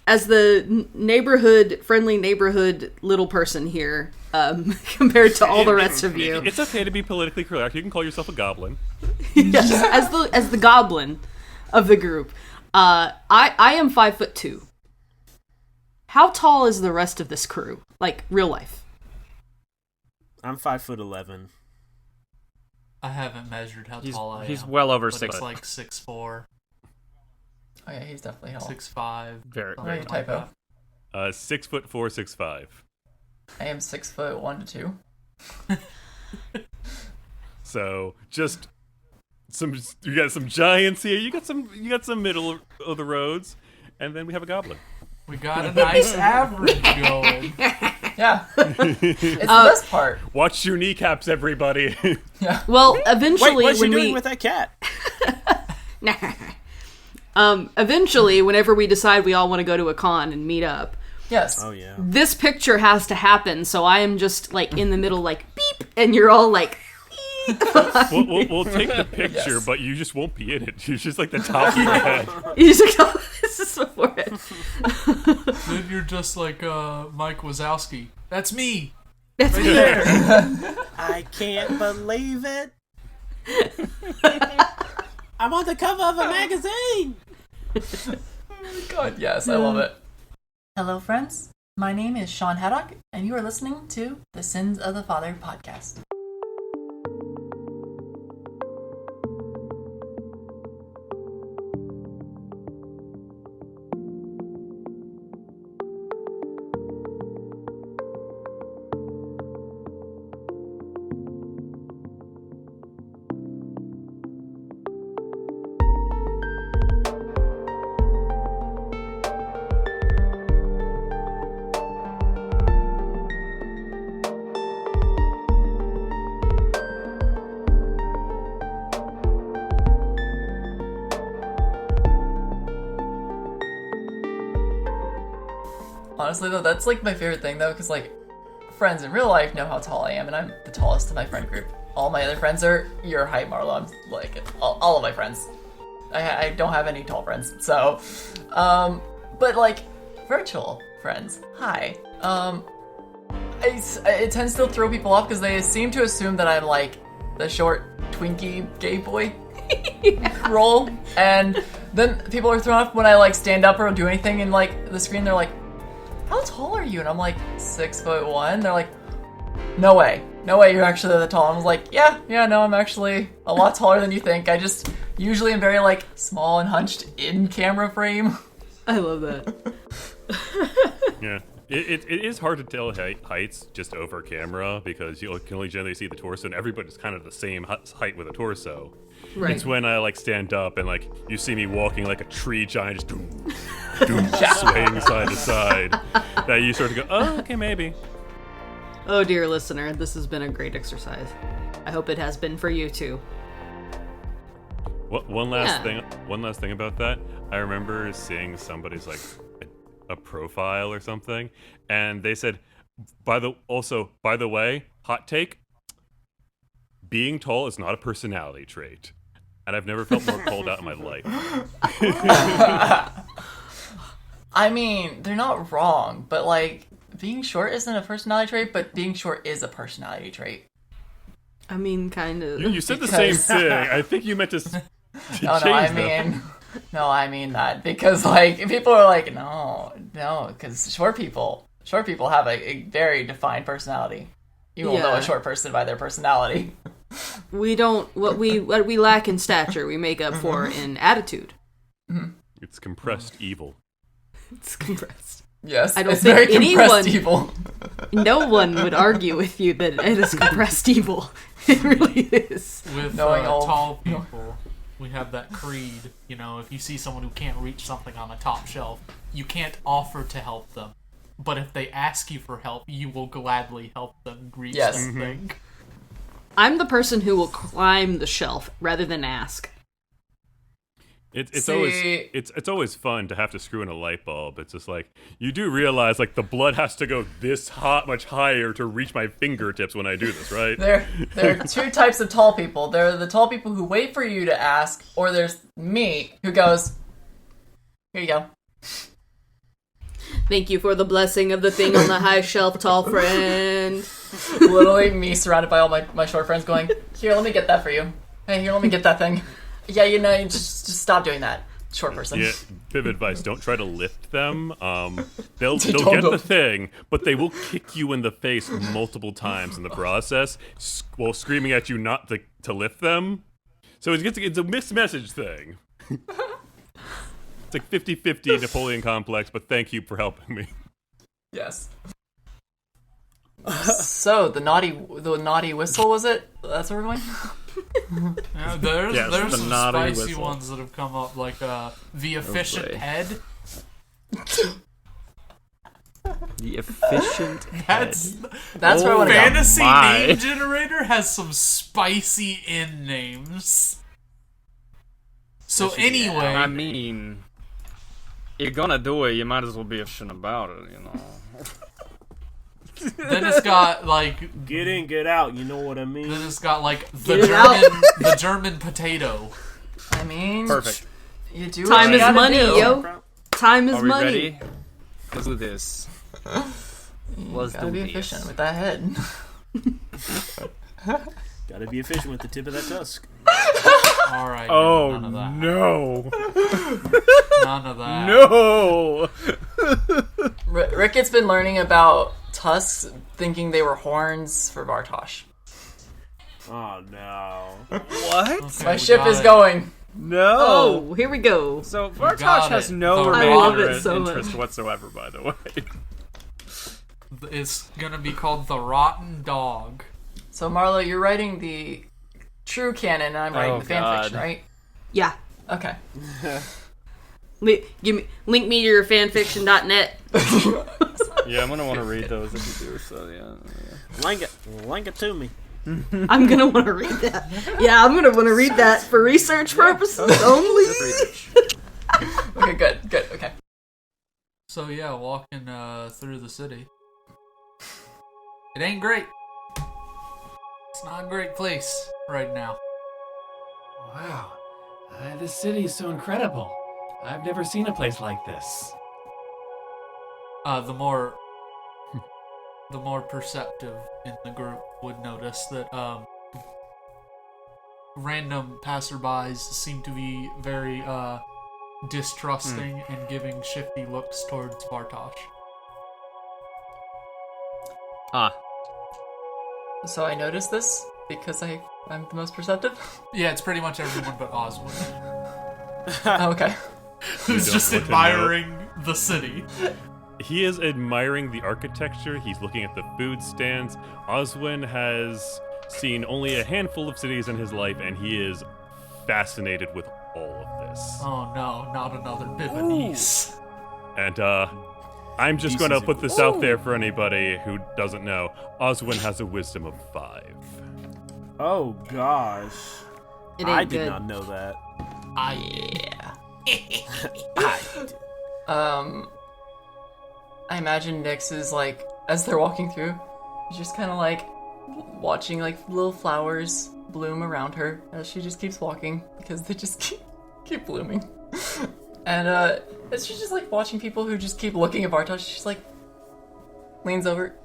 as the friendly neighborhood little person here, compared to all the rest of you. It's okay to be politically correct. You can call yourself a goblin. Yes, as the goblin of the group. I am 5'2". How tall is the rest of this crew? Like, real life. I'm 5'11". I haven't measured how tall I am. He's well over but 6 it's foot. like 6'4". Oh yeah, he's definitely tall. 6'5". Very, Very like typo. that. 6'4", 6'5". I am 6'1" to 2". So just you got some giants here. You got some middle of the roads, and then we have a goblin. We got a nice average going. Yeah. It's the best part. Watch your kneecaps, everybody. Yeah. Well, eventually, Wait, what's when you doing with that cat? Eventually, whenever we decide we all want to go to a con and meet up, Yes. Oh yeah. this picture has to happen. So I am just like in the middle, like beep, and you're all like. We'll take the picture, Yes. but you just won't be in it. You're just like the top of your head. You just like, oh, this is my forehead. Then you're just like Mike Wazowski. That's me. That's Right me. there. I can't believe it. I'm on the cover of a magazine. God, yes, I love it. Hello, friends. My name is Sean Haddock, and you are listening to the Sins of the Father podcast. Honestly, though, that's like my favorite thing, though, because like friends in real life know how tall I am, and I'm the tallest in my friend group. All my other friends are your height, Marlo. I'm like all of my friends. I don't have any tall friends, so but like virtual friends, hi. It tends to throw people off because they seem to assume that I'm like the short Twinkie gay boy role, and then people are thrown off when I like stand up or do anything in like the screen. They're like, how tall are you? And I'm like, 6'1". They're like, no way, you're actually that tall. I was like, yeah, no, I'm actually a lot taller than you think. I just usually am very like small and hunched in camera frame. I love that. Yeah. It is hard to tell heights just over camera because you can only generally see the torso, and everybody's kind of the same height with a torso. Right. It's when I like stand up and like you see me walking like a tree giant, just swaying side to side, that you sort of go, oh, okay, maybe. Oh, dear listener, this has been a great exercise. I hope it has been for you too. One last thing about that. I remember seeing somebody's like a profile or something, and they said, by the way, hot take, being tall is not a personality trait. And I've never felt more called out in my life. I mean, they're not wrong, but like being short isn't a personality trait, but being short is a personality trait. I mean, kind of. You said the same thing. I think you meant to change them. I mean that because like people are like, no, because short people have a very defined personality. You will know a short person by their personality. We don't what we lack in stature, we make up for in attitude. It's compressed evil. It's compressed. Yes, I don't it's think very compressed anyone, evil. No one would argue with you that it is compressed evil. It really is. With Knowing tall people, we have that creed. You know, if you see someone who can't reach something on a top shelf, you can't offer to help them. But if they ask you for help, you will gladly help them reach something. I'm the person who will climb the shelf rather than ask. It's always fun to have to screw in a light bulb. It's just like you do realize like the blood has to go this much higher to reach my fingertips when I do this, right? There are two types of tall people. There are the tall people who wait for you to ask, or there's me who goes, here you go. Thank you for the blessing of the thing on the high shelf, tall friend. Literally me surrounded by all my short friends going, here, let me get that for you. Hey, here, let me get that thing. Yeah, you know, just stop doing that, short person. Yeah, bit of advice: don't try to lift them. They'll get the thing, but they will kick you in the face multiple times in the process, while screaming at you not to lift them. So it's a mixed message thing. It's like 50-50 Napoleon complex, but thank you for helping me. Yes. So the naughty whistle, was it? That's where we're going. Yeah, there's the some naughty spicy whistle. ones that have come up, like the efficient boy. head. The efficient head. That's where I want to go. Fantasy my. name generator has some spicy in names. So anyway, I mean, you're gonna do it, you might as well be efficient about it, you know. then it's got like Get in, get out. You know what I mean? then it's got like the Get it out. the German potato. I mean, Perfect. you do Time what you is gotta money, do. yo. Time is Are we money. ready? Let's do this. Let's Gotta do be this. efficient with that head. Gotta be efficient with the tip of that tusk. All right. Oh none of that. no! None of that. No! Ricket's been learning about tusks, thinking they were horns for Vartash. Oh no. What? Okay, My we ship got is it. going. No! Oh, here we go. So got Vartash has it. no I love it so interest much. whatsoever, by the way. It's gonna be called the Rotten Dog. So Marlo, you're writing the true canon, and I'm writing Oh, the fanfiction, God. right? Yeah. Okay. Link me to your fanfiction.net. Yeah, I'm gonna want to read those if you do, so yeah. Link it to me. I'm gonna want to read that. Yeah, I'm gonna want to read that for research purposes only. Okay, good, okay. So yeah, walking through the city. It ain't great. It's not a great place right now. Wow, this city is so incredible. I've never seen a place like this. The more perceptive in the group would notice that random passerbys seem to be very distrusting and giving shifty looks towards Vartash. Ah. So I noticed this because I'm the most perceptive. Yeah, it's pretty much everyone but Oswald, Oh, okay. who's don't just want to admiring the city. He is admiring the architecture. He's looking at the food stands. Oswin has seen only a handful of cities in his life, and he is fascinated with all of this. Oh no, not another Bibonese. And I'm just going to put this out there for anybody who doesn't know. Oswin has a wisdom of 5. Oh gosh. It I ain't did good. not know that. I imagine Nyx is like, as they're walking through, she's just kind of like watching like little flowers bloom around her as she just keeps walking because they just keep blooming. And as she's just like watching people who just keep looking at Vartash, she's like leans over.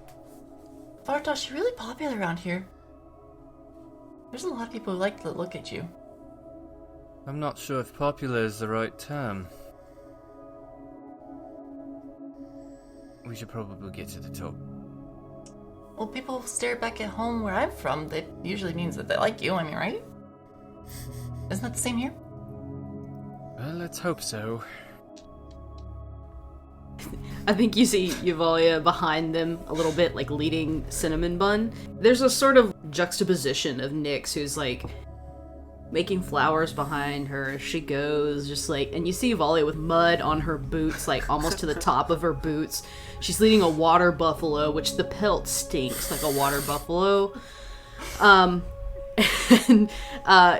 Vartash, you're really popular around here. There's a lot of people who like to look at you. I'm not sure if popular is the right term. We should probably get to the top. Well, people stare back at home where I'm from. That usually means that they like you, I mean, right? Isn't that the same here? Well, let's hope so. I think you see Yuvalia behind them a little bit, like leading Cinnamon Bun. There's a sort of juxtaposition of Nyx, who's like making flowers behind her as she goes, just like, and you see Yuvalia with mud on her boots, like almost to the top of her boots. She's leading a water buffalo, which the pelt stinks like a water buffalo. And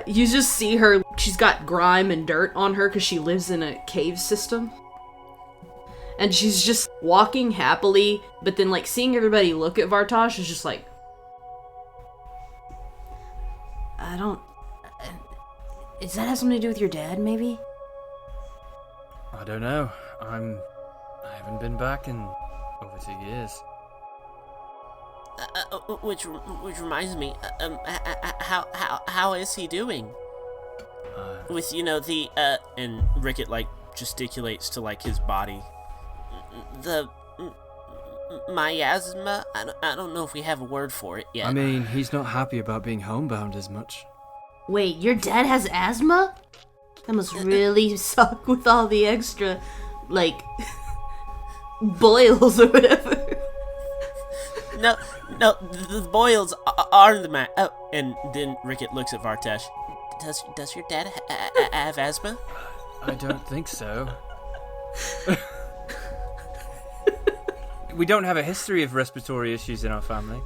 you just see her, she's got grime and dirt on her because she lives in a cave system. And she's just walking happily, but then like seeing everybody look at Vartash is just like, I don't... Does that have something to do with your dad, maybe? I don't know. I haven't been back in over 2 years. Which reminds me, how is he doing? With the and Rickett gesticulates to his body. The miasma. I don't know if we have a word for it yet. I mean, he's not happy about being homebound as much. Wait, your dad has asthma? That must really suck with all the extra, boils or whatever. No, the boils are the and then Rickett looks at Vartash. Does your dad have asthma? I don't think so. We don't have a history of respiratory issues in our family.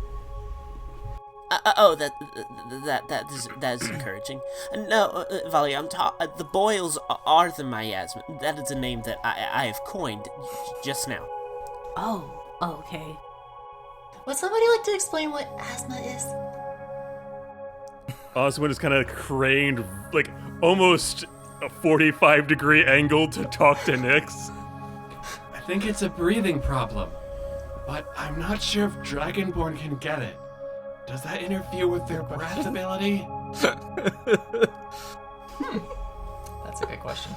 That is encouraging. No, Vali, the boils are the miasma. That is a name that I have coined just now. Oh, okay. Would somebody like to explain what asthma is? Oswin is kind of craned, almost a 45-degree angle to talk to Nyx. I think it's a breathing problem, but I'm not sure if Dragonborn can get it. Does that interfere with their breath ability? That's a good question.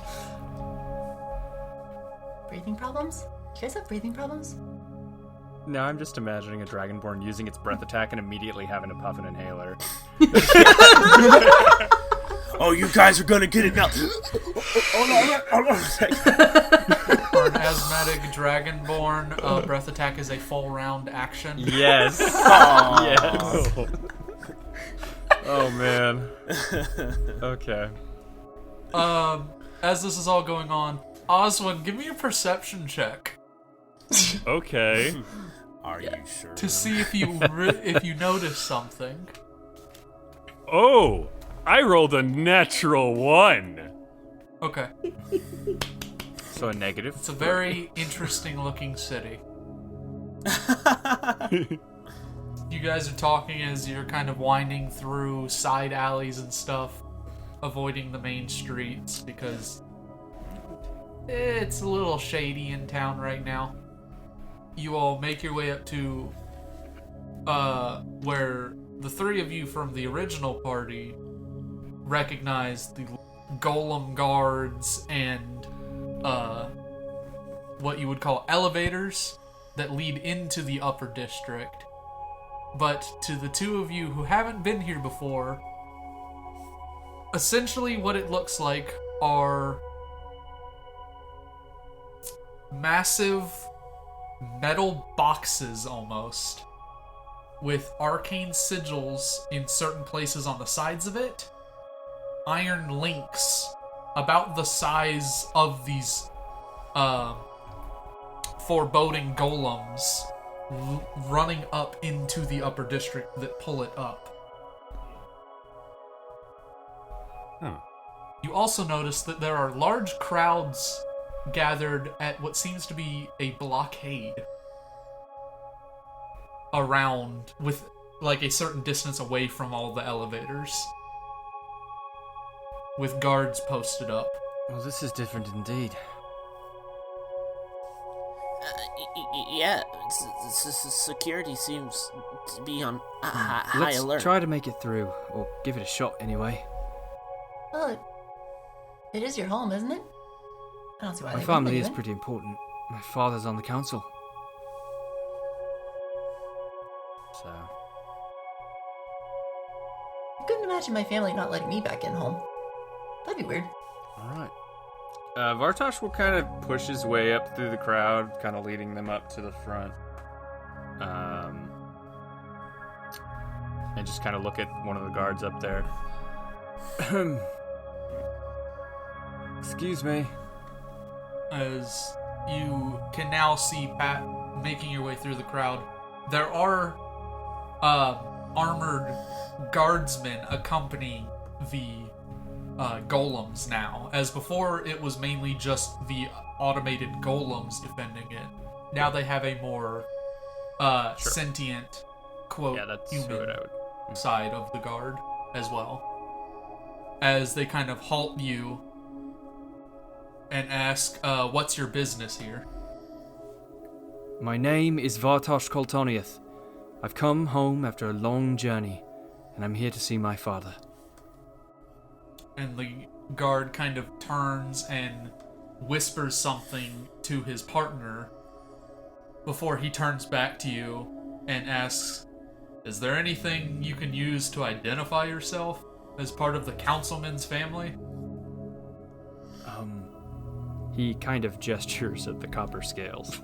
Breathing problems? You guys have breathing problems? No, I'm just imagining a Dragonborn using its breath attack and immediately having to puff an inhaler. Oh, you guys are gonna get it now. Hold on a second. For an asthmatic Dragonborn, breath attack is a full round action. Yes. Yes. Oh man. Okay. As this is all going on, Oswin, give me a perception check Okay. Are you sure? to see if you if you notice something. Oh, I rolled a natural 1. Okay, So a negative. it's a very interesting looking city. You guys are talking as you're kind of winding through side alleys and stuff, avoiding the main streets because it's a little shady in town right now. You all make your way up to where the three of you from the original party recognize the golem guards and what you would call elevators that lead into the upper district. But to the two of you who haven't been here before, essentially what it looks like are massive metal boxes almost, with arcane sigils in certain places on the sides of it, iron links about the size of these foreboding golems running up into the upper district that pull it up. Huh. You also notice that there are large crowds gathered at what seems to be a blockade around, with a certain distance away from all the elevators, with guards posted up. Well, this is different indeed. Yeah, security seems to be on high Let's alert. try to make it through, or give it a shot anyway. Well, it is your home, isn't it? I don't see why My they family wouldn't is leave it. pretty important. My father's on the council. So I couldn't imagine my family not letting me back in home. That'd be weird. all right. Vartash will kind of push his way up through the crowd, kind of leading them up to the front. And just kind of look at one of the guards up there. Excuse me. As you can now see Pat making your way through the crowd, there are armored guardsmen accompanying the golems now. As before, it was mainly just the automated golems defending it. Now they have a more sentient, quote, Yeah, that's human what I would. side of the guard as well. As they kind of halt you and ask, what's your business here? My name is Vartash Kaltaniath. I've come home after a long journey, and I'm here to see my father. And the guard kind of turns and whispers something to his partner before he turns back to you and asks, "Is there anything you can use to identify yourself as part of the councilman's family?" He kind of gestures at the copper scales.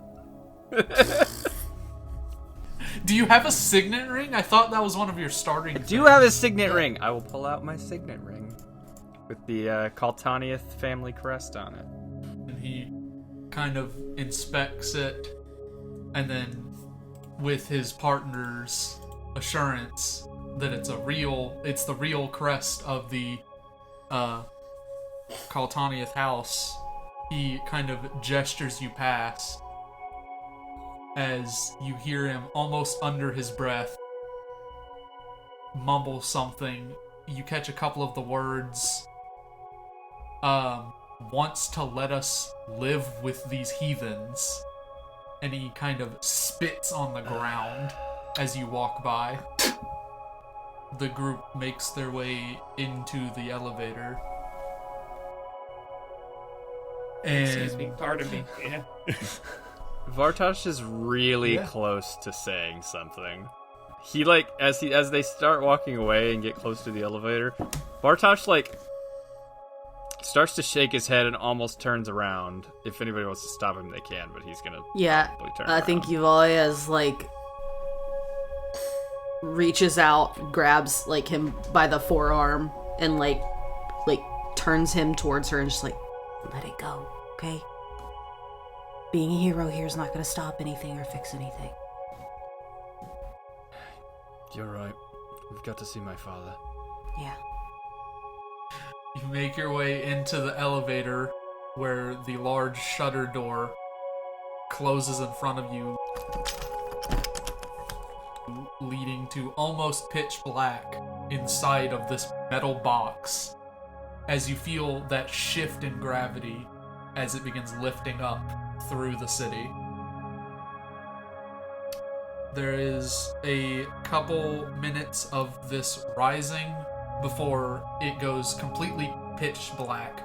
Do you have a signet ring? I thought that was one of your starting I do have a signet ring. I will pull out my signet ring with the Kaltaniath family crest on it. And he kind of inspects it, and then with his partner's assurance that it's the real crest of the Kaltaniath house, he kind of gestures you past as you hear him almost under his breath mumble something. You catch a couple of the words, wants to let us live with these heathens, and he kind of spits on the ground as you walk by. The group makes their way into the elevator. Excuse And me, pardon me. Yeah. Vartash is really close to saying something. He as they start walking away and get close to the elevator, Vartash starts to shake his head and almost turns around. If anybody wants to stop him, they can, but he's gonna probably turn I around. think Euvalia's reaches out, grabs him by the forearm, and turns him towards her and just let it go, okay? Being a hero here is not going to stop anything or fix anything. You're right. We've got to see my father. Yeah. you make your way into the elevator where the large shutter door closes in front of you, leading to almost pitch black inside of this metal box as you feel that shift in gravity as it begins lifting up through the city. There is a couple minutes of this rising before it goes completely pitch black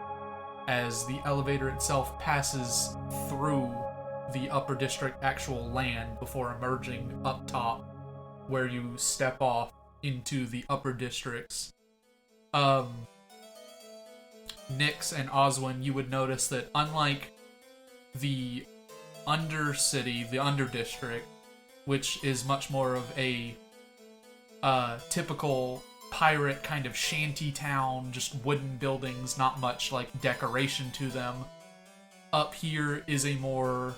as the elevator itself passes through the upper district actual land before emerging up top where you step off into the upper districts. Nyx and Oswin, you would notice that unlike the undercity, the underdistrict, which is much more of a typical pirate kind of shanty town, just wooden buildings, not much like decoration to them. Up here is a more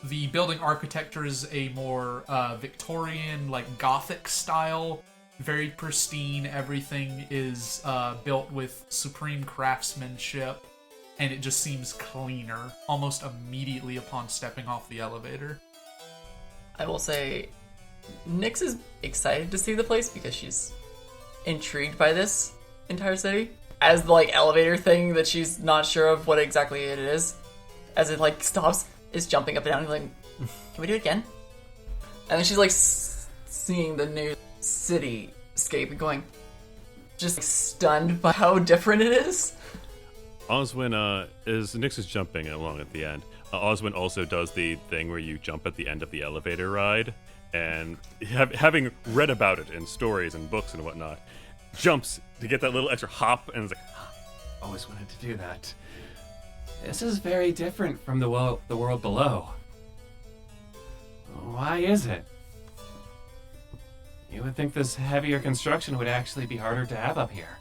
the building architecture is a more Victorian, Gothic style, very pristine. Everything is built with supreme craftsmanship, and it just seems cleaner almost immediately upon stepping off the elevator. I will say, Nyx is excited to see the place because she's intrigued by this entire city. As the elevator thing that she's not sure of what exactly it is, as it stops, is jumping up and down, can we do it again? And then she's seeing the new cityscape and going, just stunned by how different it is. Oswin, as Nyx is jumping along at the end, Oswin also does the thing where you jump at the end of the elevator ride, and having read about it in stories and books and whatnot, jumps to get that little extra hop, and is Always wanted to do that. This is very different from the world below. Why is it? You would think this heavier construction would actually be harder to have up here.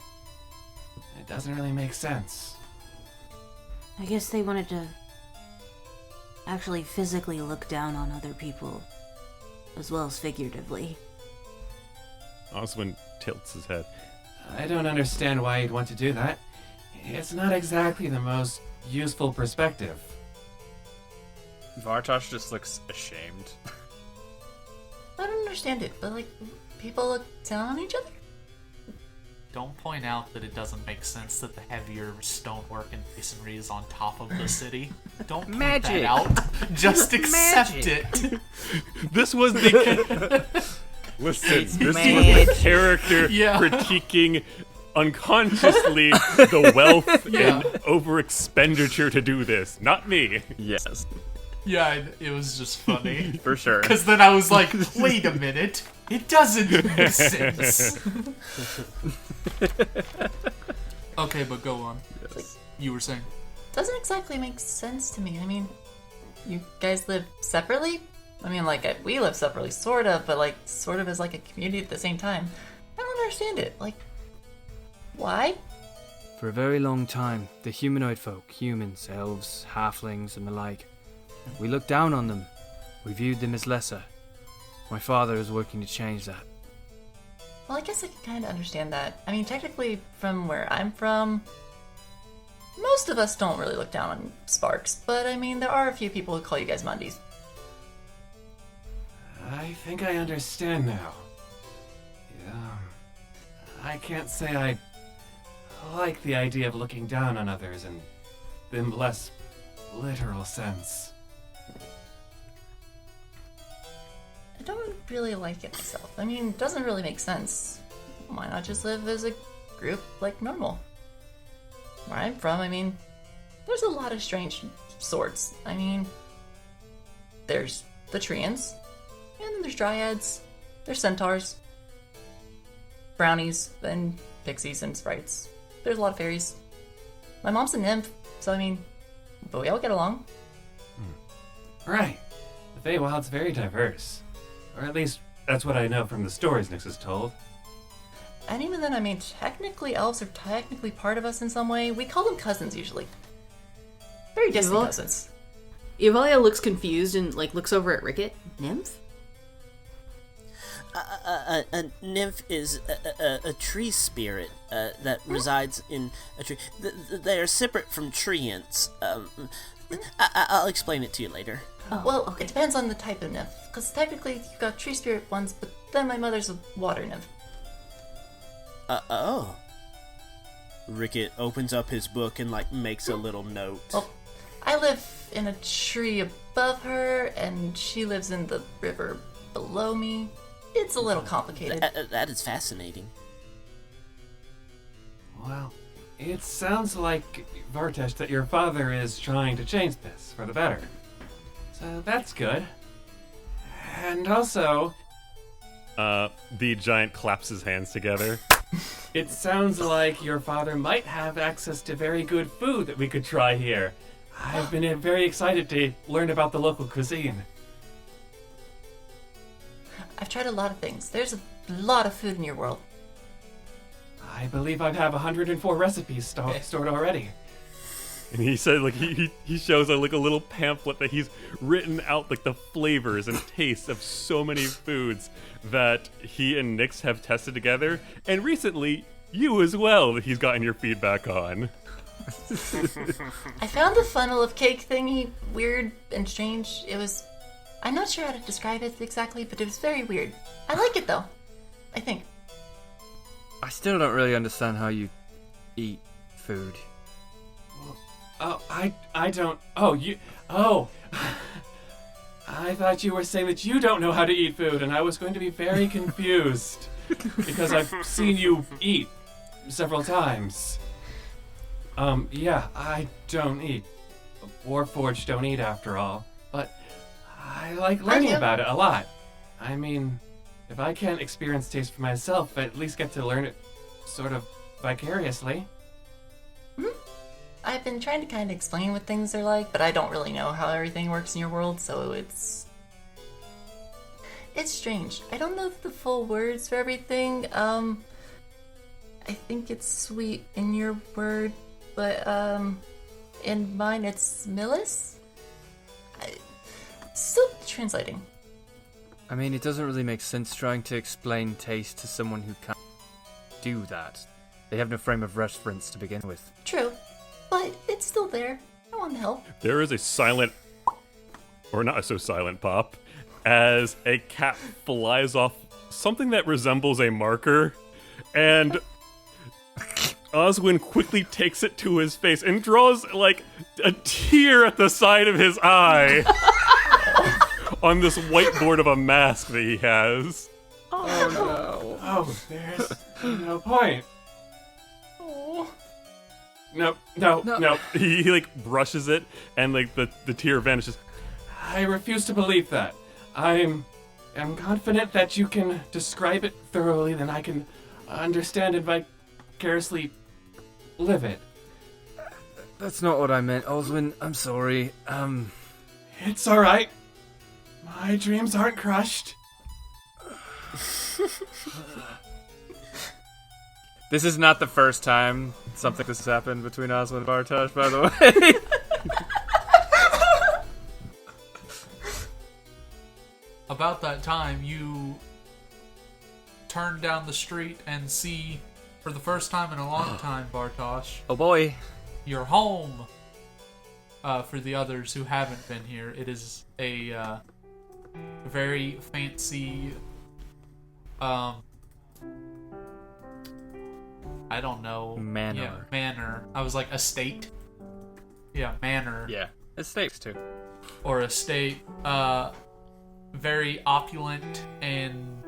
It doesn't really make sense. I guess they wanted to actually physically look down on other people, as well as figuratively. Oswin tilts his head. I don't understand why you'd want to do that. It's not exactly the most useful perspective. Vartash just looks ashamed. I don't understand it, but people look down on each other? Don't point out that it doesn't make sense that the heavier stonework and masonry is on top of the city. Don't point Magic. that out. Just accept it. This was the listen. This was the character critiquing unconsciously the wealth and over expenditure to do this. Not me. Yes. Yeah, it was just funny. For sure. Because then I was like, wait a minute. It doesn't make sense. Okay, but go on. Yes. You were saying? Doesn't exactly make sense to me. I mean, you guys live separately? I mean, like, we live separately, sort of, but, like, sort of as, like, a community at the same time. I don't understand it. Like, why? For a very long time, the humanoid folk, humans, elves, halflings, and the like, we looked down on them. We viewed them as lesser. My father is working to change that. Well, I guess I can kind of understand that. I mean, technically, from where I'm from, most of us don't really look down on Sparks, but I mean, there are a few people who call you guys Mundies. I think I understand now. Yeah. I can't say I like the idea of looking down on others in the less literal sense. I don't really like it myself. I mean, it doesn't really make sense. Why not just live as a group like normal? Where I'm from, I mean, there's a lot of strange sorts. I mean, there's the Treants, and then there's Dryads, there's Centaurs, Brownies, and Pixies and Sprites. There's a lot of fairies. My mom's a nymph, so I mean, but we all get along. Right. The Feywild's very diverse. Or at least, that's what I know from the stories Nyx has told. And even then, I mean, technically elves are technically part of us in some way. We call them cousins, usually. Very distant cousins. Evalia looks confused and, like, looks over at Ricket. Nymph? A nymph is a tree spirit that resides in a tree. They are separate from treants. I'll explain it to you later. Oh, well, okay. It depends on the type of nymph. Because technically, you've got tree spirit ones, but then my mother's a water nymph. Oh. Ricket opens up his book and, like, makes a little note. Well, I live in a tree above her, and she lives in the river below me. It's a little complicated. That is fascinating. Well, it sounds like, Vartash, that your father is trying to change this for the better. So that's good. And also... The giant claps his hands together. It sounds like your father might have access to very good food that we could try here. I've been very excited to learn about the local cuisine. I've tried a lot of things. There's a lot of food in your world. I believe I have 104 recipes stored already. And he said, like, he shows like a little pamphlet that he's written out, like, the flavors and tastes of so many foods that he and Nyx have tested together, and recently you as well that he's gotten your feedback on. I found the funnel of cake thingy weird and strange. It was... I'm not sure how to describe it exactly, but it was very weird. I like it, though. I think. I still don't really understand how you eat food. Oh, I don't... Oh, you... Oh! I thought you were saying that you don't know how to eat food, and I was going to be very confused. Because I've seen you eat several times. Yeah, I don't eat. Warforged don't eat, after all. But I like learning about it a lot. I mean, if I can't experience taste for myself, I at least get to learn it sort of vicariously. I've been trying to kind of explain what things are like, but I don't really know how everything works in your world, so it's strange. I don't know the full words for everything. I think it's sweet in your word, but in mine it's Millis. Still translating. I mean, it doesn't really make sense trying to explain taste to someone who can't do that. They have no frame of reference to begin with. True. But it's still there. I want to help. There is a silent, or not so silent pop, as a cat flies off something that resembles a marker, and Oswin quickly takes it to his face and draws, like, a tear at the side of his eye on this whiteboard of a mask that he has. Oh no. Oh, there's no point. No. He like, brushes it, and, like, the tear vanishes. I refuse to believe that. I'm confident that you can describe it thoroughly, then I can understand and vicariously live it. That's not what I meant, Oswin. I'm sorry. It's alright. My dreams aren't crushed. This is not the first time something has happened between Oswin and Vartash, by the way. About that time, you turn down the street and see, for the first time in a long time, Vartash, Oh boy. your home. For the others who haven't been here, it is a very fancy, I don't know. Manor. Yeah, manor. I was like estate. Yeah, manor. Yeah. Estates too. Or estate. Very opulent and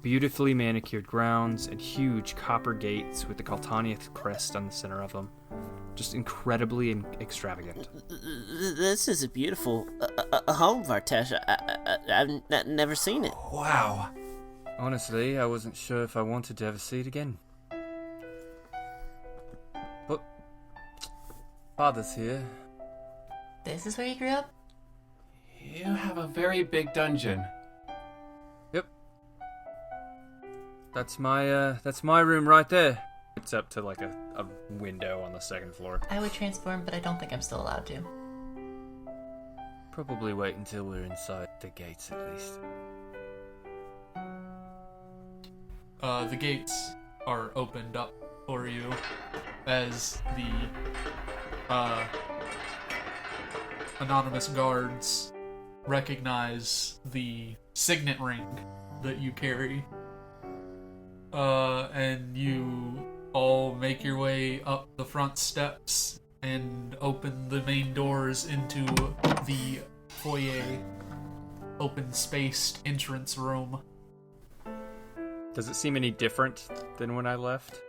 Beautifully manicured grounds and huge copper gates with the Kaltaniath crest on the center of them. Just incredibly extravagant. This is a beautiful home, Vartash. I've never seen it. Wow. Honestly, I wasn't sure if I wanted to ever see it again. But Father's here. This is where you grew up? You have a very big dungeon. Yep. That's my room right there. It's up to like a window on the second floor. I would transform, but I don't think I'm still allowed to. Probably wait until we're inside the gates at least. the gates are opened up for you as the anonymous guards recognize the signet ring that you carry. And you all make your way up the front steps and open the main doors into the foyer, open-spaced entrance room. Does it seem any different than when I left?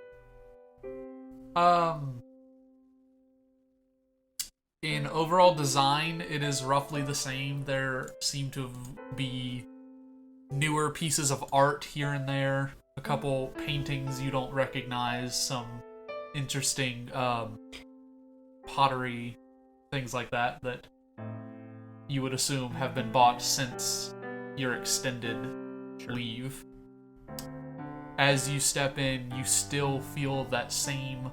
In overall design, it is roughly the same. There seem to be newer pieces of art here and there, a couple paintings you don't recognize, some interesting pottery, things like that you would assume have been bought since your extended leave. As you step in, you still feel that same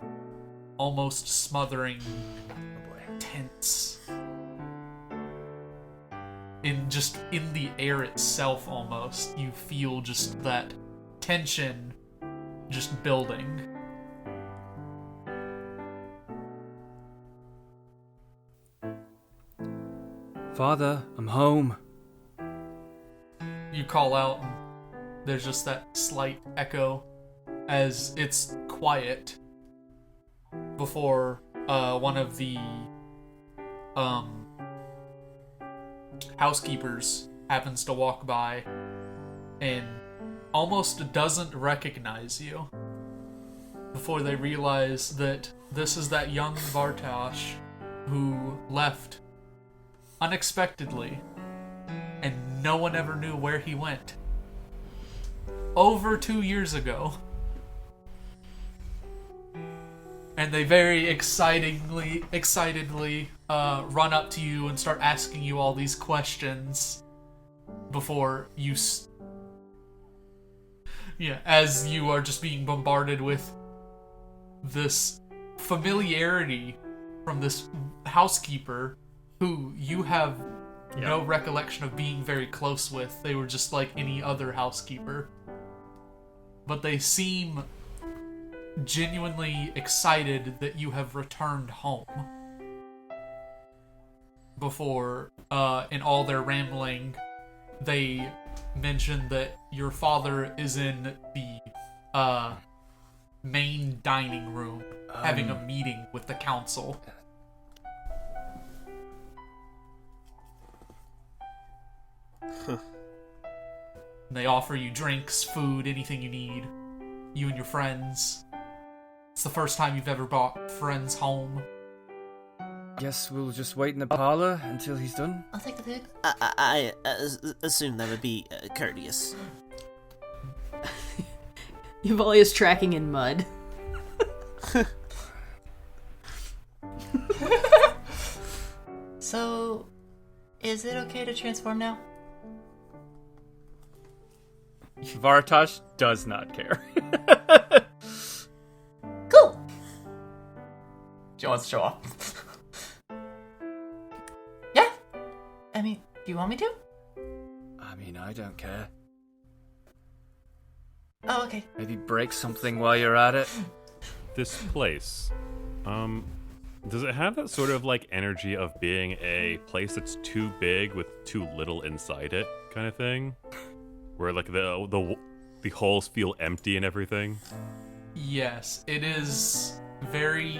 almost smothering tense in the air itself. Almost you feel just that tension just building. Father, I'm home. You call out and there's just that slight echo as it's quiet before one of the housekeepers happens to walk by and almost doesn't recognize you before they realize that this is that young Vartash who left unexpectedly and no one ever knew where he went. Over 2 years ago. And they very excitedly run up to you and start asking you all these questions before you as you are just being bombarded with this familiarity from this housekeeper who you have no recollection of being very close with. They were just like any other housekeeper. But they seem genuinely excited that you have returned home. Before, in all their rambling, they mentioned that your father is in the main dining room having a meeting with the council. They offer you drinks, food, anything you need. You and your friends. It's the first time you've ever brought friends home. Guess we'll just wait in the parlor until he's done. I'll take the pig. I assume that would be courteous. Yuvalia's tracking in mud. So, is it okay to transform now? Vartash does not care. Cool! She wants to show off. Yeah! I mean, do you want me to? I mean, I don't care. Oh, okay. Maybe break something while you're at it. This place, does it have that sort of like energy of being a place that's too big with too little inside it, kind of thing? Where like the holes feel empty and everything? Yes, it is very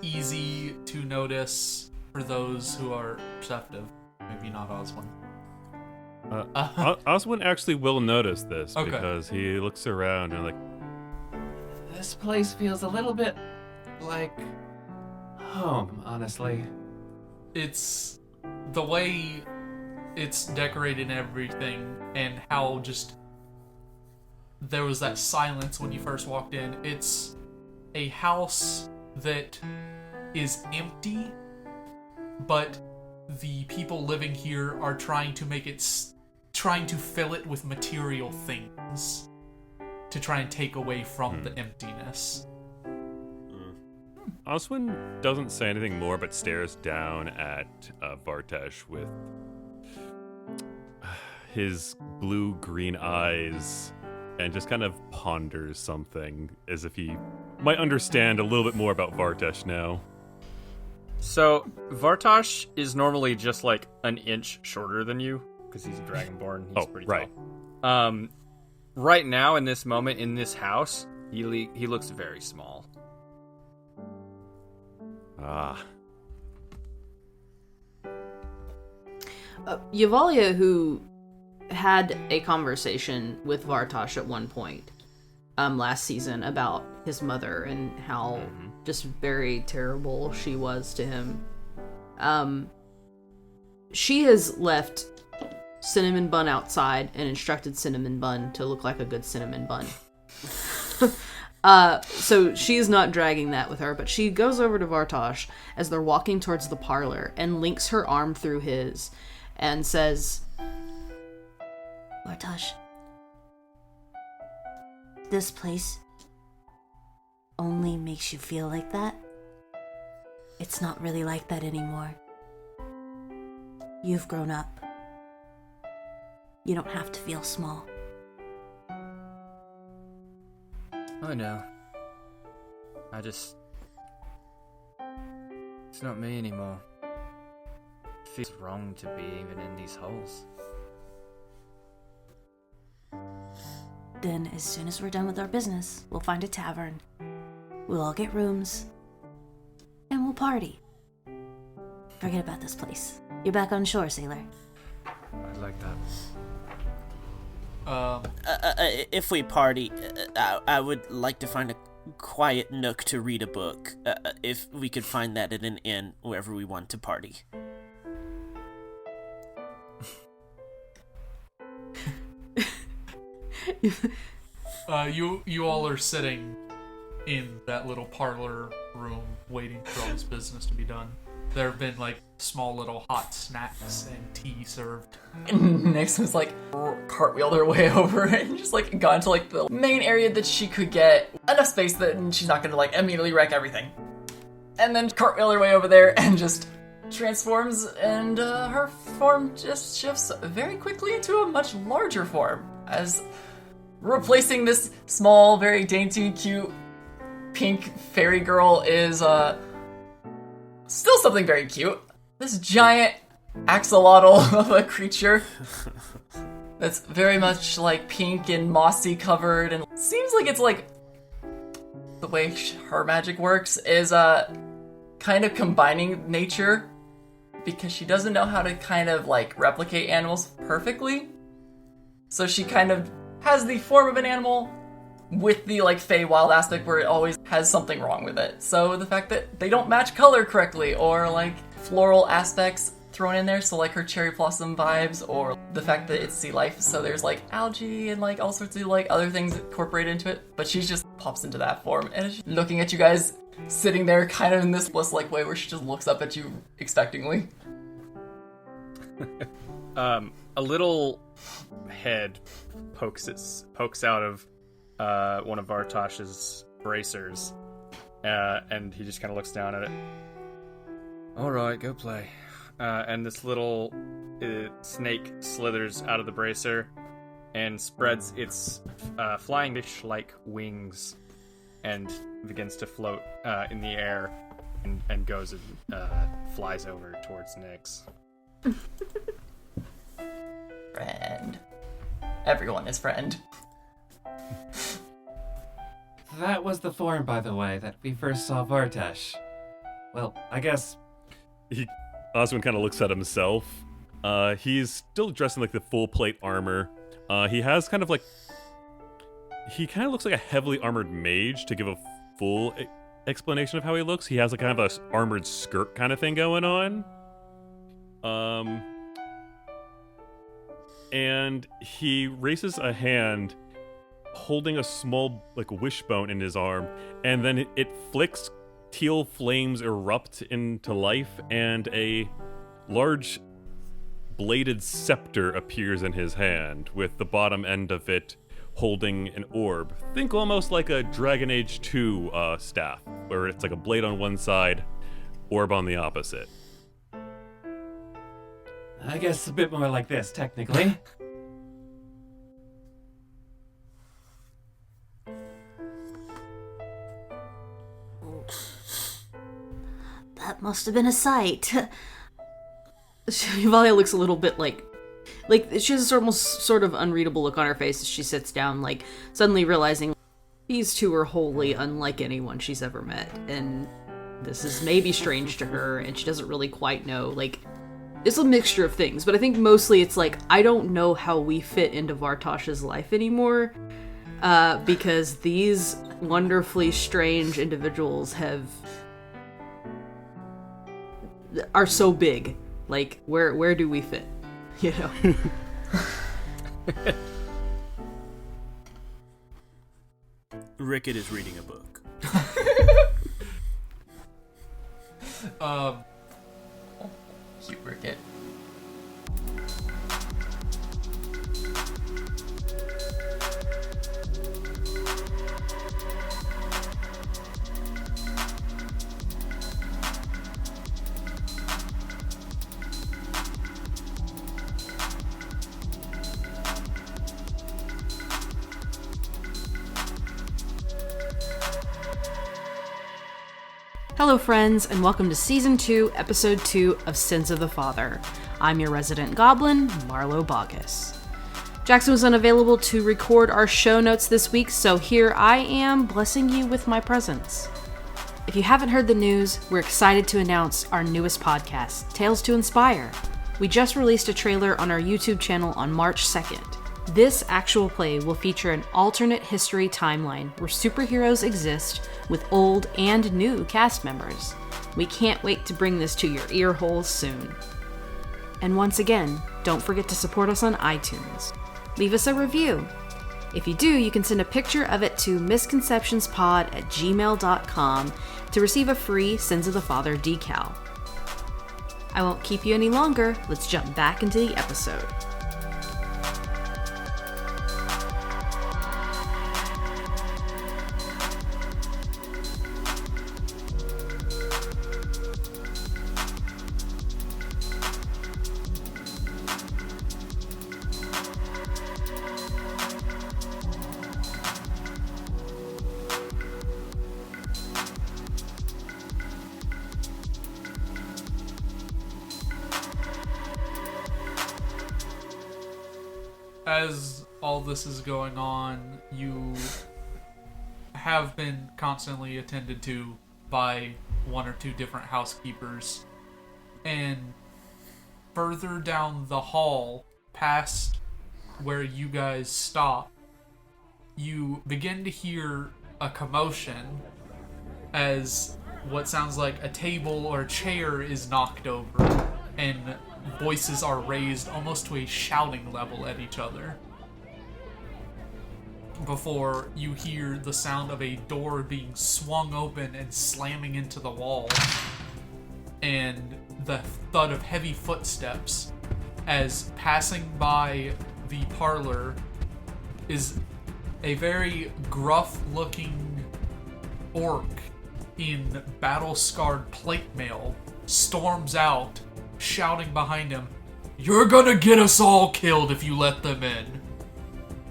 easy to notice for those who are perceptive. Maybe not Oswin. Oswin actually will notice this Okay. because he looks around and like, This place feels a little bit like home, honestly. It's the way it's decorated and everything, and how just there was that silence when you first walked in. It's a house that is empty, but the people living here are trying to make it, trying to fill it with material things to try and take away from the emptiness. Oswin doesn't say anything more but stares down at Vartash with his blue-green eyes and just kind of ponders something as if he might understand a little bit more about Vartash now. So, Vartash is normally just like an inch shorter than you, because he's a dragonborn. He's pretty right. tall. Right now, in this moment, in this house, he looks very small. Ah. Yuvalia, who had a conversation with Vartash at one point last season about his mother and how just very terrible she was to him. She has left Cinnamon Bun outside and instructed Cinnamon Bun to look like a good cinnamon bun. So she's not dragging that with her, but she goes over to Vartash as they're walking towards the parlor and links her arm through his and says, Vartash, this place only makes you feel like that. It's not really like that anymore. You've grown up. You don't have to feel small. I know. It's not me anymore. It feels wrong to be even in these holes. Then, as soon as we're done with our business, we'll find a tavern. We'll all get rooms. And we'll party. Forget about this place. You're back on shore, sailor. I like that. If we party, I would like to find a quiet nook to read a book. If we could find that at an inn wherever we want to party. You all are sitting in that little parlor room waiting for all this business to be done. There have been like small little hot snacks and tea served. And Nyx was like cartwheeled her way over and just like got into like the main area that she could get enough space that she's not gonna like immediately wreck everything. And then cartwheel her way over there and just transforms, and her form just shifts very quickly into a much larger form, as replacing this small, very dainty, cute, pink fairy girl is still something very cute. This giant axolotl of a creature that's very much like pink and mossy covered, and seems like it's like the way her magic works is kind of combining nature, because she doesn't know how to kind of like replicate animals perfectly. So she kind of has the form of an animal with the like Feywild aspect where it always has something wrong with it. So the fact that they don't match color correctly, or like floral aspects thrown in there, so like her cherry blossom vibes, or the fact that it's sea life, so there's like algae and like all sorts of like other things incorporated into it, but she just pops into that form and is just looking at you guys sitting there kind of in this bliss-like way where she just looks up at you expectingly. A little head pokes out of one of Vartash's bracers, and he just kind of looks down at it. All right, go play. And this little snake slithers out of the bracer and spreads its flying fish-like wings and begins to float in the air and goes and flies over towards Nyx. Friend. Everyone is friend. That was the form, by the way, that we first saw Vartash. Well, I guess... Oswin kind of looks at himself. He's still dressed in like the full plate armor. He has kind of like... He kind of looks like a heavily armored mage, to give a full explanation of how he looks. He has like kind of a armored skirt kind of thing going on. And he raises a hand holding a small like wishbone in his arm, and then it flicks. Teal flames erupt into life, and a large bladed scepter appears in his hand, with the bottom end of it holding an orb. Think almost like a Dragon Age 2 staff, where it's like a blade on one side, orb on the opposite. I guess a bit more like this, technically. That must have been a sight. Yuvalia looks a little bit like she has almost sort of unreadable look on her face as she sits down, like suddenly realizing these two are wholly unlike anyone she's ever met, and this is maybe strange to her, and she doesn't really quite know. Like, it's a mixture of things, but I think mostly it's like, I don't know how we fit into Vartash's life anymore, because these wonderfully strange individuals are so big. Like, where do we fit? You know? Rickett is reading a book. Cute Rickett. Hello friends, and welcome to Season 2, Episode 2 of Sins of the Father. I'm your resident goblin, Marlo Bogus. Jackson was unavailable to record our show notes this week, so here I am, blessing you with my presence. If you haven't heard the news, we're excited to announce our newest podcast, Tales to Inspire. We just released a trailer on our YouTube channel on March 2nd. This actual play will feature an alternate history timeline where superheroes exist with old and new cast members. We can't wait to bring this to your ear holes soon. And once again, don't forget to support us on iTunes. Leave us a review. If you do, you can send a picture of it to misconceptionspod@gmail.com to receive a free Sins of the Father decal. I won't keep you any longer. Let's jump back into the episode. As all this is going on, you have been constantly attended to by one or two different housekeepers. And further down the hall, past where you guys stop, you begin to hear a commotion as what sounds like a table or a chair is knocked over, and voices are raised almost to a shouting level at each other. Before you hear the sound of a door being swung open and slamming into the wall, and the thud of heavy footsteps as passing by the parlor is a very gruff-looking orc in battle-scarred plate mail storms out, shouting behind him, "You're gonna get us all killed if you let them in."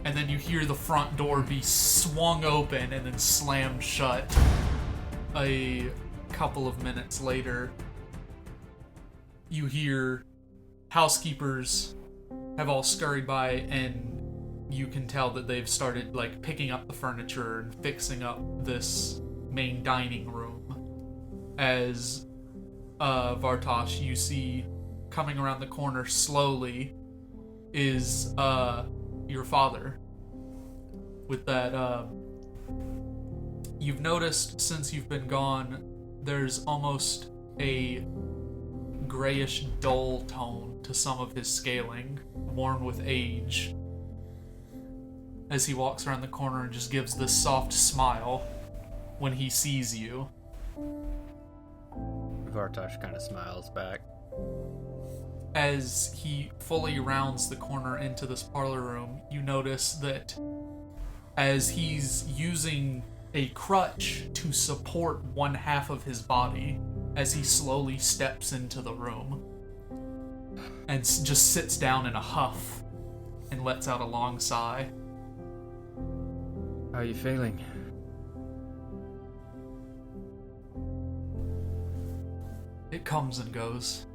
And then you hear the front door be swung open and then slammed shut. A couple of minutes later, you hear housekeepers have all scurried by, and you can tell that they've started like picking up the furniture and fixing up this main dining room. As Vartash, you see coming around the corner slowly is your father. With that, you've noticed since you've been gone, there's almost a grayish dull tone to some of his scaling, worn with age, as he walks around the corner and just gives this soft smile when he sees you. Vartash kind of smiles back. As he fully rounds the corner into this parlor room, you notice that as he's using a crutch to support one half of his body, as he slowly steps into the room and just sits down in a huff and lets out a long sigh. How are you feeling? It comes and goes.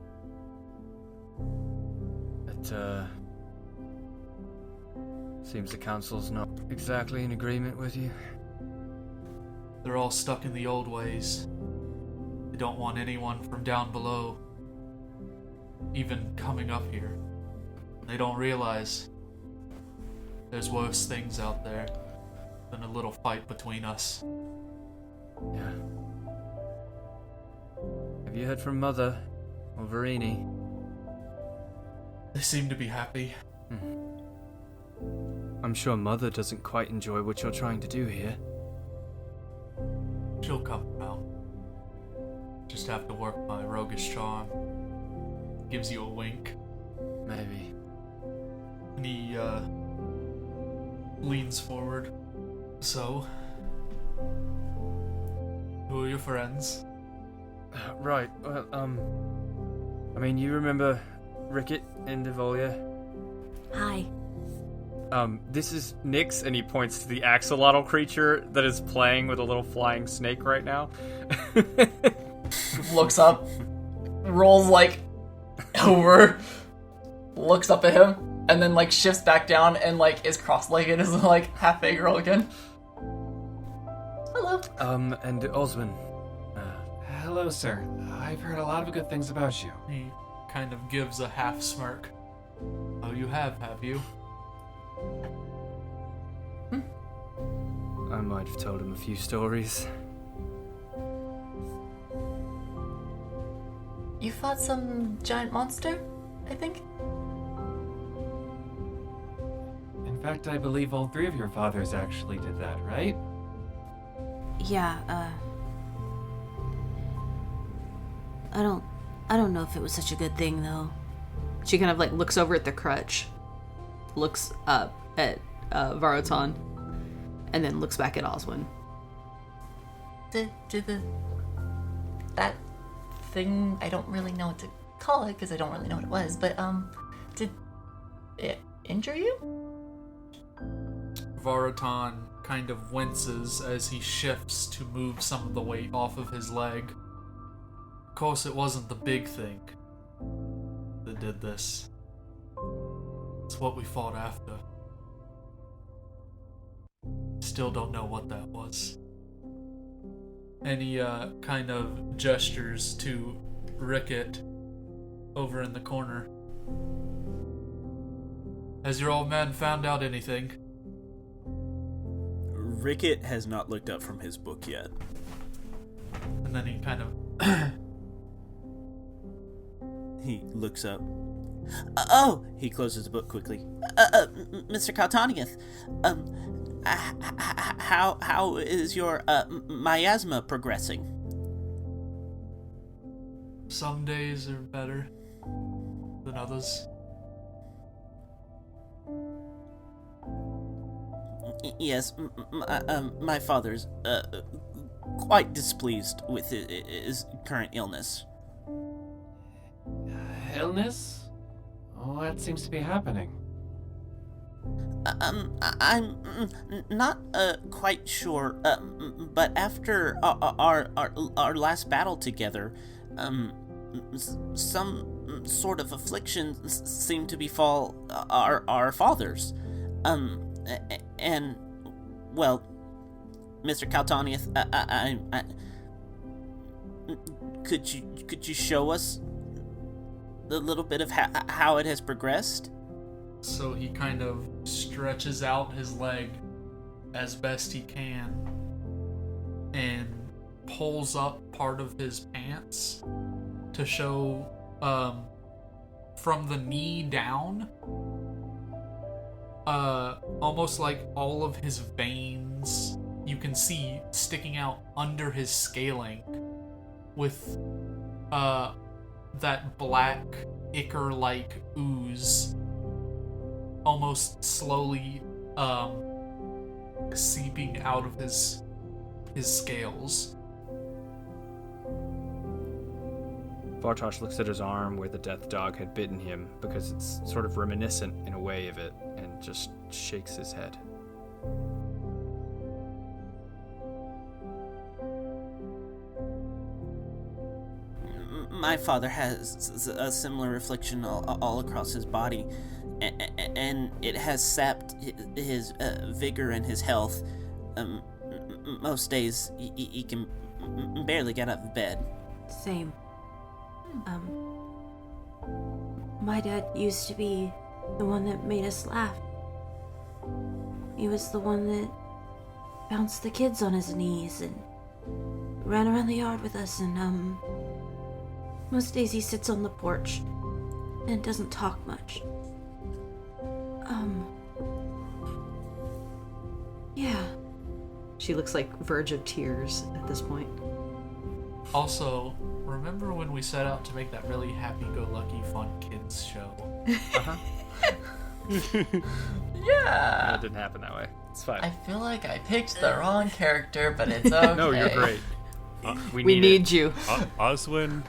It, seems the council's not exactly in agreement with you. They're all stuck in the old ways. They don't want anyone from down below even coming up here. They don't realize there's worse things out there than a little fight between us. Yeah. Have you heard from Mother or Verini? They seem to be happy. I'm sure Mother doesn't quite enjoy what you're trying to do here. She'll come around. Just have to work my roguish charm. Gives you a wink. Maybe. And he, leans forward. So, who are your friends? Right, well, I mean, you remember Ricket and Devolia? Hi. This is Nyx, and he points to the axolotl creature that is playing with a little flying snake right now. Looks up, rolls like over, looks up at him, and then like shifts back down and like is cross-legged as like half-a girl again. Hello. And Osman. Hello, sir. I've heard a lot of good things about you. He kind of gives a half smirk. Oh, you have you? I might have told him a few stories. You fought some giant monster, I think? In fact, I believe all three of your fathers actually did that, right? Yeah, I don't know if it was such a good thing, though. She kind of like looks over at the crutch, looks up at Vartan, and then looks back at Oswin. That thing, I don't really know what to call it because I don't really know what it was, but did it injure you? Vartan kind of winces as he shifts to move some of the weight off of his leg. Of course, it wasn't the big thing that did this. It's what we fought after. Still don't know what that was. And he kind of gestures to Ricket over in the corner. Has your old man found out anything? Ricket has not looked up from his book yet. And then he kind of... He looks up. He closes the book quickly. Mr. Kaltaniath, how is your miasma progressing? Some days are better than others. Yes, my father's quite displeased with his current illness. Illness? What seems to be happening? I'm not quite sure, but after our last battle together, some sort of affliction seemed to befall our fathers. And, well, Mr. Kaltaniath, could you show us a little bit of how it has progressed? So he kind of stretches out his leg as best he can and pulls up part of his pants to show from the knee down, almost like all of his veins you can see sticking out under his scaling with that black ichor-like ooze almost slowly seeping out of his scales. Vartash looks at his arm where the death dog had bitten him because it's sort of reminiscent in a way of it, and just shakes his head. My father has a similar affliction all across his body, and it has sapped his vigor and his health. Most days he can barely get out of bed. Same. My dad used to be the one that made us laugh. He was the one that bounced the kids on his knees and ran around the yard with us, and most days he sits on the porch and doesn't talk much. Yeah. She looks like verge of tears at this point. Also, remember when we set out to make that really happy-go-lucky fun kids show? Yeah. It didn't happen that way. It's fine. I feel like I picked the wrong character, but it's okay. No, you're great. We need you. Oswin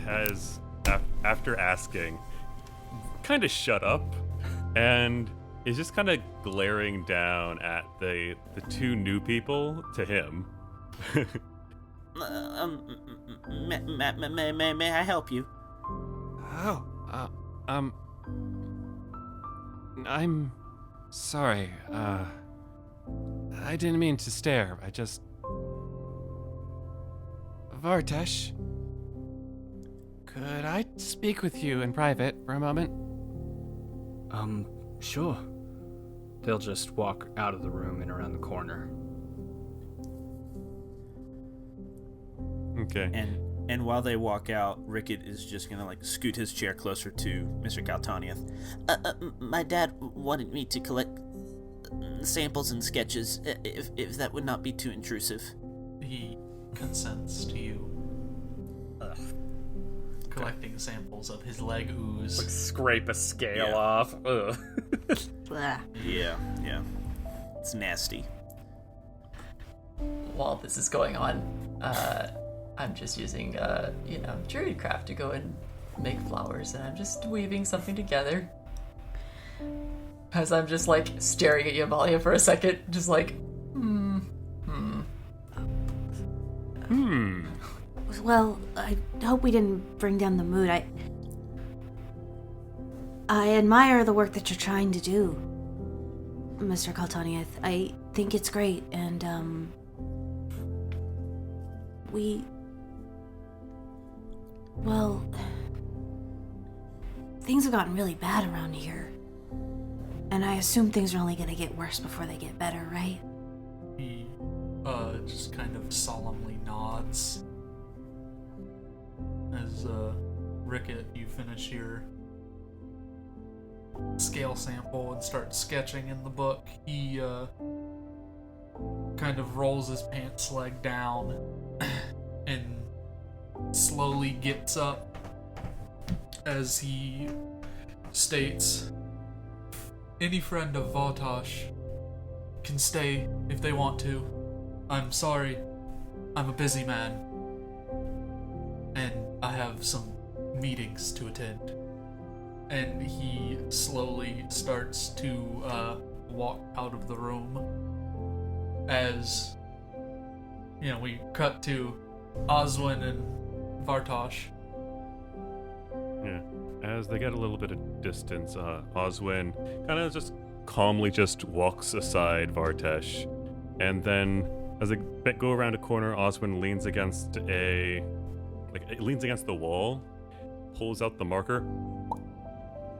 has, after asking, kind of shut up and is just kind of glaring down at the two new people to him. May I help you? Oh, I'm sorry. I didn't mean to stare. I just... Vartash, could I speak with you in private for a moment? Sure. They'll just walk out of the room and around the corner. Okay. And while they walk out, Ricket is just gonna scoot his chair closer to Mr. Kaltaniath. My dad wanted me to collect samples and sketches, if that would not be too intrusive. He consents to you collecting samples of his leg ooze. Scrape a scale off. Ugh. Blah. Yeah. It's nasty. While this is going on, I'm just using, druidcraft to go and make flowers, and I'm just weaving something together. As I'm just, staring at Yavalia for a second, just Well, I hope we didn't bring down the mood. I admire the work that you're trying to do, Mr. Kaltaniath. I think it's great, and Well, things have gotten really bad around here. And I assume things are only gonna get worse before they get better, right? He just kind of solemnly nods. As Rickett, you finish your scale sample and start sketching in the book, he kind of rolls his pants leg down and slowly gets up as he states, "Any friend of Vartash can stay if they want to. I'm sorry, I'm a busy man, and I have some meetings to attend." And he slowly starts to walk out of the room. As, we cut to Oswin and Vartash. Yeah. As they get a little bit of distance, Oswin kind of just calmly just walks aside Vartash. And then, as they go around a corner, Oswin leans against the wall, pulls out the marker,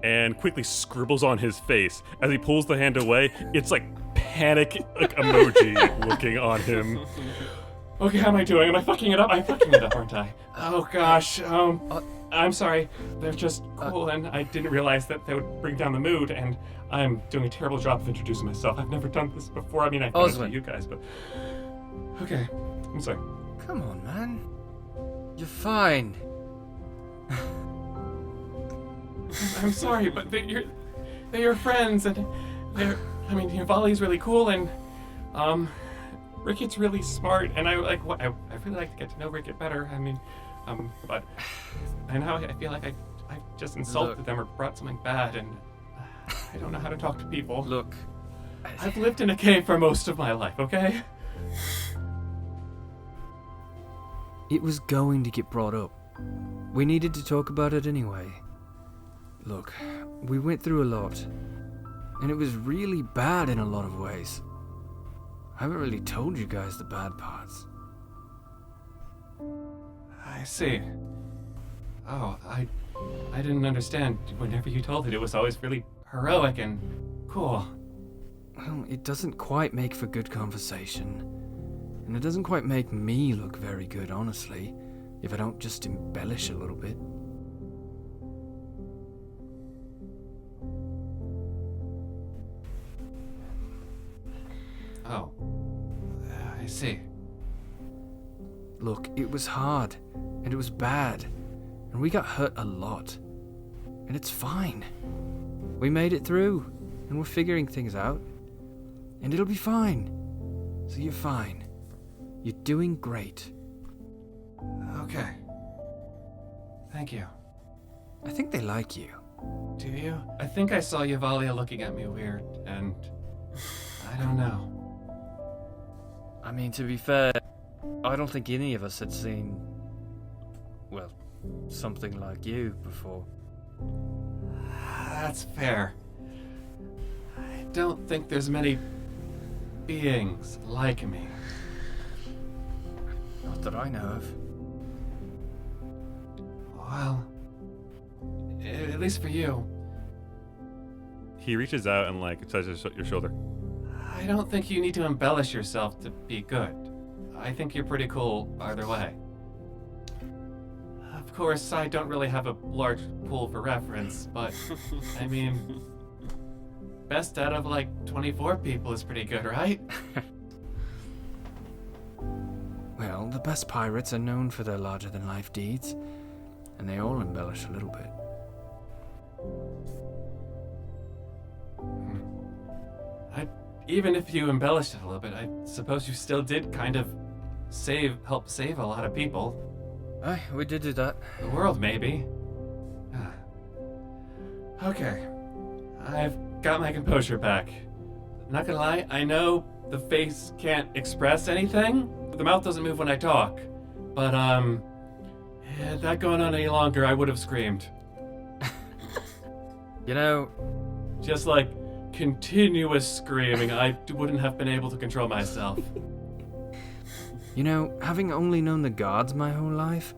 and quickly scribbles on his face. As he pulls the hand away, it's like panic emoji looking on him. Okay, how am I doing? Am I fucking it up? I'm fucking it up, aren't I? Oh gosh, I'm sorry. They're just cool, and I didn't realize that they would bring down the mood, and I'm doing a terrible job of introducing myself. I've never done this before. I mean, I've done it to you guys, but... Okay, I'm sorry. Come on, man. You're fine. I'm sorry, but they're your friends, and Volley's really cool, and, Rickett's really smart, and I really like to get to know Rickett better. But I feel like I just insulted them or brought something bad, and I don't know how to talk to people. Look, I've lived in a cave for most of my life, okay? it was going to get brought up. We needed to talk about it anyway. Look, we went through a lot, and it was really bad in a lot of ways. I haven't really told you guys the bad parts. I see. Oh, I didn't understand. Whenever you told it was always really heroic and cool. Well, it doesn't quite make for good conversation. And it doesn't quite make me look very good, honestly, if I don't just embellish a little bit. Oh. I see. Look, it was hard, and it was bad, and we got hurt a lot. And it's fine. We made it through, and we're figuring things out. And it'll be fine. So you're fine. You're doing great. Okay. Thank you. I think they like you. Do you? I think I saw Yavalia looking at me weird, and I don't know. I mean, to be fair, I don't think any of us had seen, well, something like you before. That's fair. I don't think there's many beings like me. Not that I know of. Well, at least for you. He reaches out and touches your shoulder. I don't think you need to embellish yourself to be good. I think you're pretty cool either way. Of course, I don't really have a large pool for reference, but best out of 24 people is pretty good, right? Well, the best pirates are known for their larger-than-life deeds, and they all embellish a little bit. Even if you embellished it a little bit, I suppose you still did kind of help save a lot of people. Aye, we did do that. The world, maybe. Okay. I've got my composure back. Not gonna lie, I know the face can't express anything. The mouth doesn't move when I talk. But, had that gone on any longer, I would have screamed. Just continuous screaming. I wouldn't have been able to control myself. You know, having only known the guards my whole life,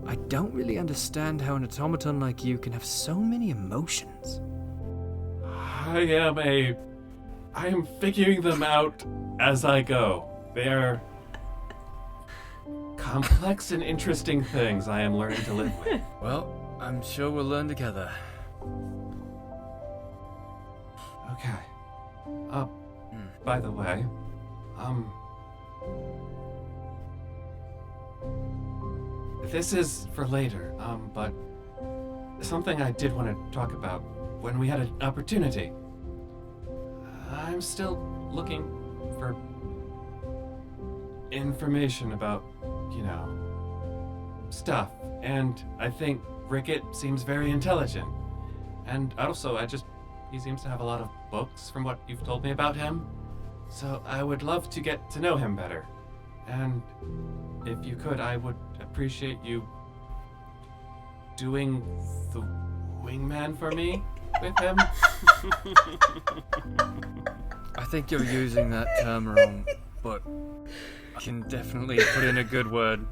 I don't really understand how an automaton like you can have so many emotions. I am figuring them out as I go. They are complex and interesting things I am learning to live with. Well, I'm sure we'll learn together. Okay. By the way, this is for later, but something I did want to talk about when we had an opportunity. I'm still looking for information about, stuff, and I think Rickett seems very intelligent. And also, he seems to have a lot of books from what you've told me about him. So I would love to get to know him better. And if you could, I would appreciate you doing the wingman for me with him. I think you're using that term wrong, but I can definitely put in a good word.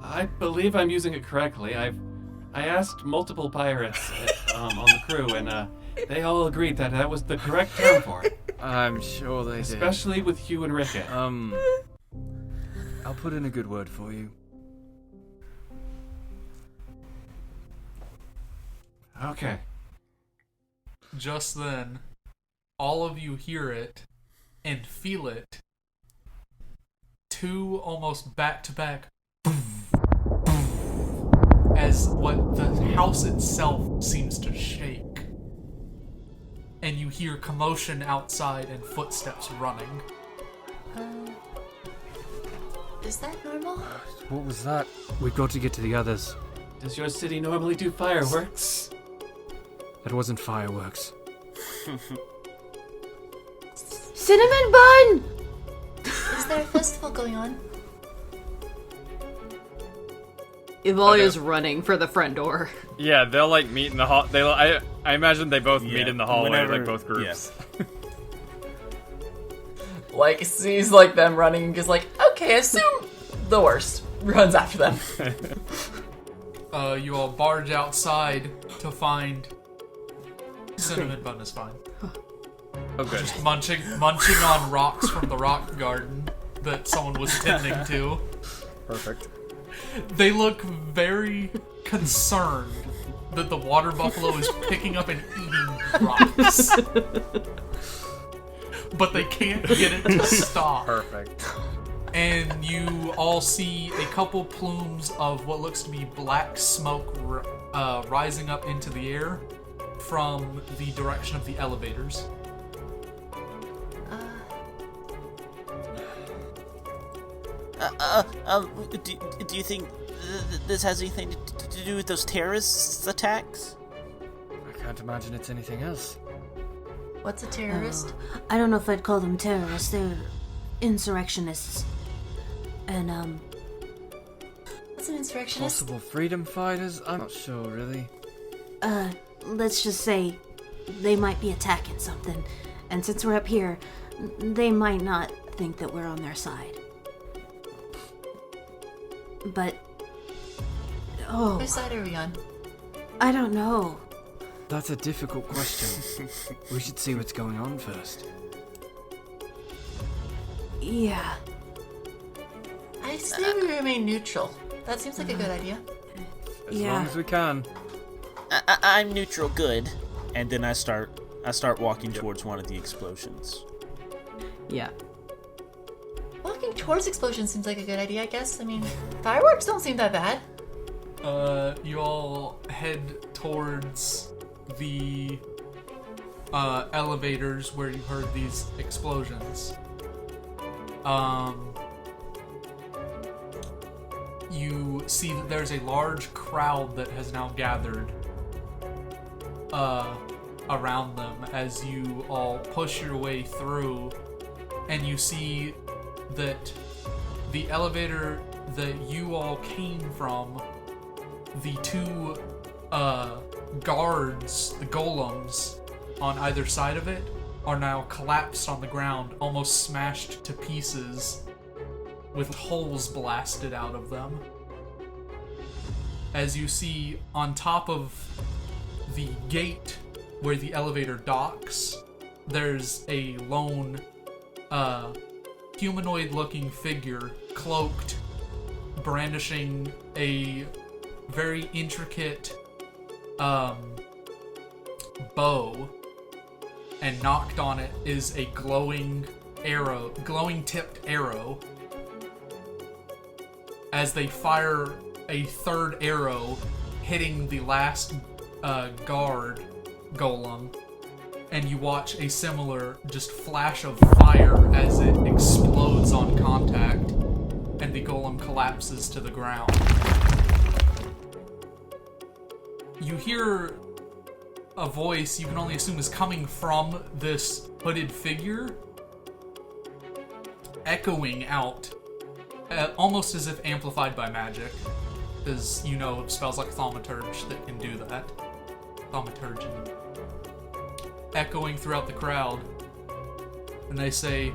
I believe I'm using it correctly. I asked multiple pirates on the crew, and they all agreed that was the correct term for it. I'm sure they did. Especially with Hugh and Rickett. I'll put in a good word for you. Okay. Just then, all of you hear it and feel it. Two almost back-to-back as what the house itself seems to shake. And you hear commotion outside and footsteps running. Is that normal? What was that? We've got to get to the others. Does your city normally do fireworks? That wasn't fireworks. Cinnamon bun! Is there a festival going on? Evalia's running for the front door. Yeah, they'll meet in the hall. I imagine they both meet in the hallway, both groups. Yeah. Sees them running and goes okay, assume the worst. Runs after them. You all barge outside to find Cinnamon Bun is fine. Oh, good. Just munching on rocks from the rock garden that someone was tending to. Perfect. They look very concerned that the water buffalo is picking up and eating rocks. But they can't get it to stop. Perfect. And you all see a couple plumes of what looks to be black smoke rising up into the air from the direction of the elevators. Do you think this has anything to do with those terrorist attacks? I can't imagine it's anything else. What's a terrorist? I don't know if I'd call them terrorists. They're insurrectionists. And, What's an insurrectionist? Possible freedom fighters? I'm not sure, really. let's just say they might be attacking something. And since we're up here, they might not think that we're on their side. But... oh... whose side are we on? I don't know. That's a difficult question. We should see what's going on first. Yeah. I say we remain neutral. That seems like a good idea. As long as we can. I'm neutral good. And then I start walking towards one of the explosions. Yeah. Walking towards explosions seems like a good idea, I guess. I mean, fireworks don't seem that bad. You all head towards the elevators where you heard these explosions. You see that there's a large crowd that has now gathered around them as you all push your way through, and you see that the elevator that you all came from, the two guards, the golems on either side of it, are now collapsed on the ground, almost smashed to pieces, with holes blasted out of them. As you see, on top of the gate where the elevator docks, there's a lone, humanoid-looking figure, cloaked, brandishing a very intricate, bow, and knocked on it is a glowing tipped arrow. As they fire a third arrow, hitting the last guard golem, and you watch a similar just flash of fire as it explodes on contact, and the golem collapses to the ground. You hear a voice you can only assume is coming from this hooded figure, echoing out, almost as if amplified by magic, because you know spells like Thaumaturge that can do that. Thaumaturge. Echoing throughout the crowd, and they say,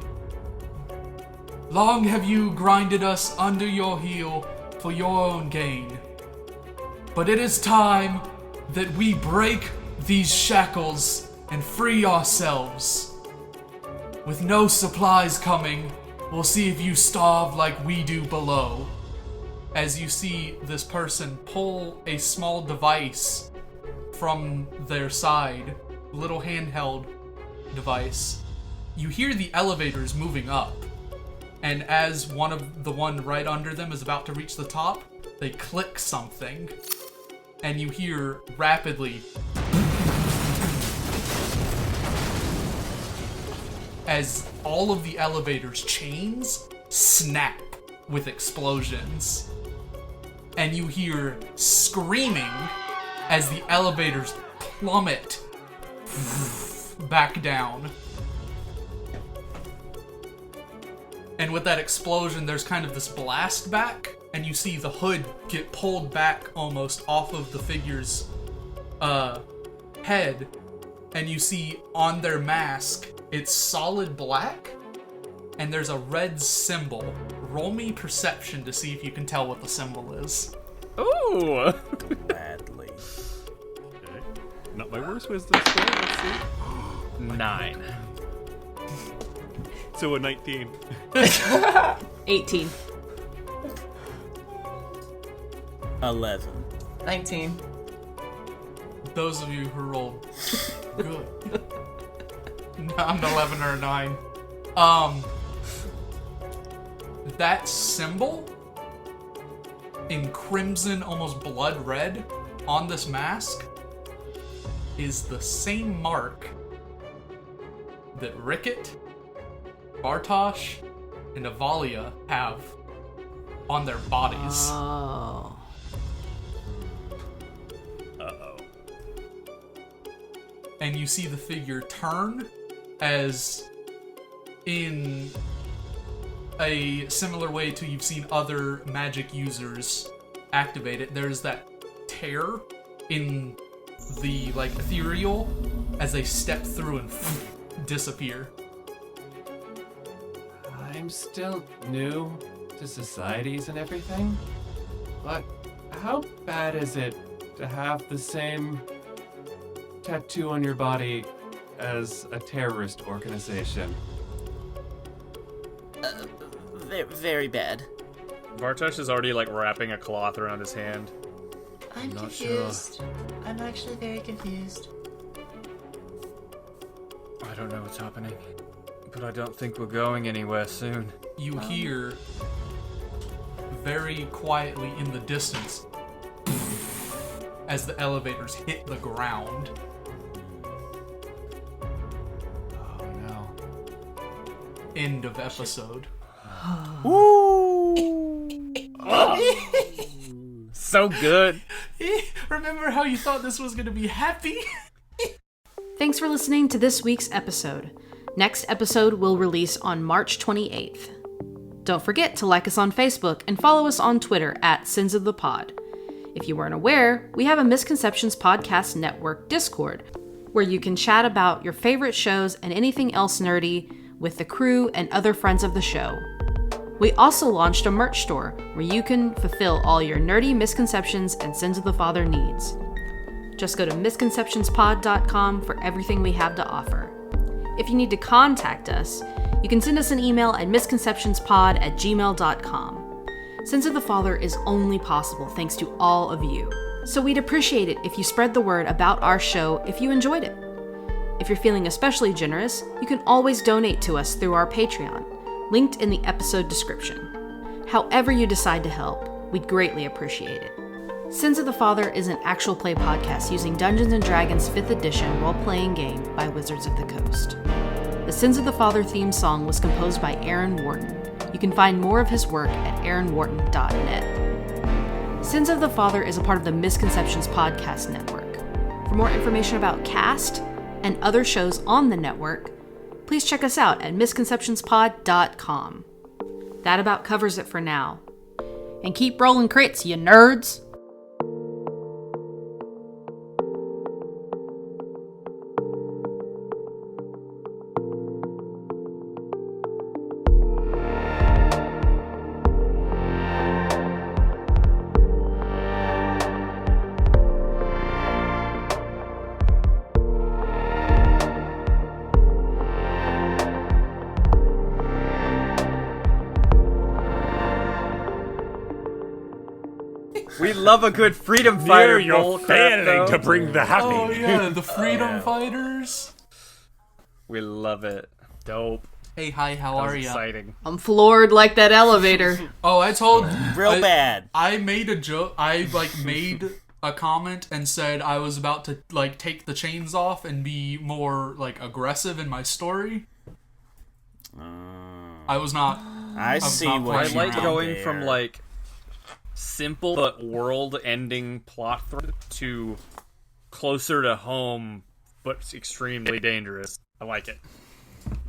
"Long have you grinded us under your heel for your own gain, but it is time that we break these shackles and free ourselves. With no supplies coming, we'll see if you starve like we do below." As you see this person pull a small device from their side, little handheld device, you hear the elevators moving up. And as the one right under them is about to reach the top, they click something. And you hear rapidly as all of the elevators' chains snap with explosions. And you hear screaming as the elevators plummet back down. And with that explosion, there's kind of this blast back, and you see the hood get pulled back almost off of the figure's head, and you see on their mask, it's solid black, and there's a red symbol. Roll me perception to see if you can tell what the symbol is. Ooh! Gladly. Okay. Not my worst wisdom score, let's see. 9. So a 19. 18. 11. 19. Those of you who rolled good. I'm an 11 or a 9. That symbol in crimson, almost blood red, on this mask is the same mark that Ricket, Vartash, and Avalia have on their bodies. Oh. Uh-oh. And you see the figure turn as in a similar way to you've seen other magic users activate it. There's that tear in the ethereal as they step through and disappear. I'm still new to societies and everything, but how bad is it to have the same tattoo on your body as a terrorist organization? Very bad. Vartash is already wrapping a cloth around his hand. I'm Not confused. I'm actually very confused. I don't know what's happening, but I don't think we're going anywhere soon. You hear very quietly in the distance as the elevators hit the ground. Oh no. End of episode. So good. Remember how you thought this was gonna be happy? Thanks for listening to this week's episode. Next episode will release on March 28th. Don't forget to like us on Facebook and follow us on Twitter at Sins of the Pod. If you weren't aware, we have a Misconceptions Podcast Network Discord, where you can chat about your favorite shows and anything else nerdy with the crew and other friends of the show. We also launched a merch store where you can fulfill all your nerdy misconceptions and Sins of the Father needs. Just go to misconceptionspod.com for everything we have to offer. If you need to contact us, you can send us an email at misconceptionspod@gmail.com. Sins of the Father is only possible thanks to all of you. So we'd appreciate it if you spread the word about our show if you enjoyed it. If you're feeling especially generous, you can always donate to us through our Patreon, linked in the episode description. However you decide to help, we'd greatly appreciate it. Sins of the Father is an actual play podcast using Dungeons & Dragons 5th edition role-playing game by Wizards of the Coast. The Sins of the Father theme song was composed by Aaron Wharton. You can find more of his work at aaronwharton.net. Sins of the Father is a part of the Misconceptions Podcast Network. For more information about Cast and other shows on the network, please check us out at misconceptionspod.com. That about covers it for now. And keep rolling crits, you nerds! We love a good freedom fighter. You're failing to bring the happy. Oh yeah, the freedom fighters. We love it. Dope. Hey, hi, how are you? Exciting. I'm floored like that elevator. Oh, I told Real bad. I made a joke. I made a comment and said I was about to take the chains off and be more aggressive in my story. I was not. I see not what I you playing like did around. going there. from simple but world-ending plot to closer to home but extremely dangerous. I like it.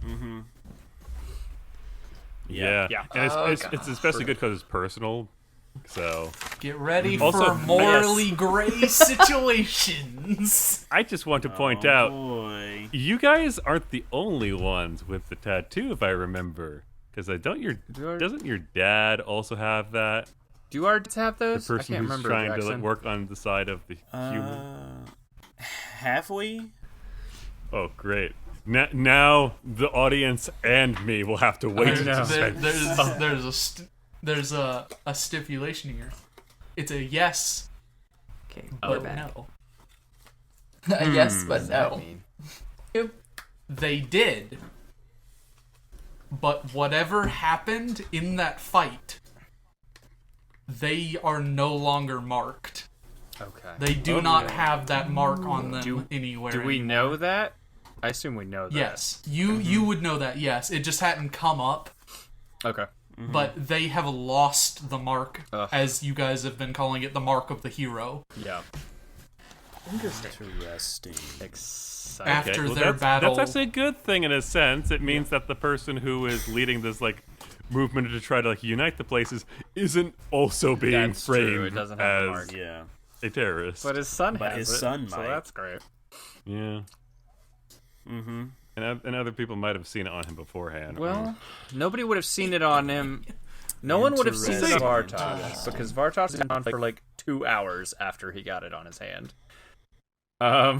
Mm-hmm. Yeah. Yeah. And it's especially good because it's personal. So Get ready Also, for morally gray situations. I just want to point out, Boy. you guys aren't the only ones with the tattoo, if I remember. Because doesn't your dad also have that? Do our dads have The those? I person can't who's remember, trying Jackson. to work on the side of the human. Have we? Oh, great. Now the audience and me will have to wait. There's a stipulation here. It's a yes, Okay, but we're back. no. Yes, but no. They did. But whatever happened in that fight, they are no longer marked. Okay. They do not have that mark on them anywhere. Do we anymore. know that? I assume we know that. Yes. You would know that, yes. It just hadn't come up, Okay. but they have lost the mark, Ugh. as you guys have been calling it, the mark of the hero. Yeah. Interesting. Exciting. After well, their battle. that's actually a good thing in a sense. It means that the person who is leading this movement to try to unite the places isn't also being That's true, framed it doesn't have the as mark. Yeah. a terrorist. But his son But has his it, son so might. that's great. Yeah. Mm-hmm. And other people might have seen it on him beforehand. Well, nobody would have seen it on him. No one would have seen it on Interesting. Vartash, because Vartash was on for 2 hours after he got it on his hand. yeah.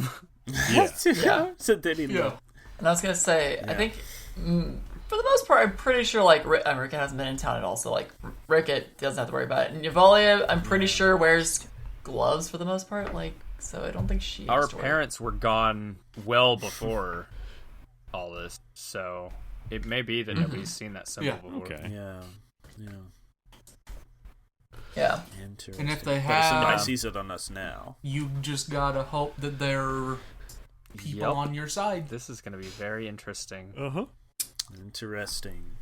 Yeah. So then he Yeah. And I was gonna say, I think for the most part, I'm pretty sure Rickett hasn't been in town at all, so Rickett doesn't have to worry about it. And Yvalia, I'm pretty sure wears gloves for the most part, so I don't think she. Our has to worry. parents were gone well before all this, so it may be that nobody's seen that symbol Yeah. before. Okay. Yeah. Yeah. Interesting. And if they But if somebody have, sees it on us now. you just gotta hope that there are people Yep. on your side. This is going to be very interesting. Uh-huh. Interesting.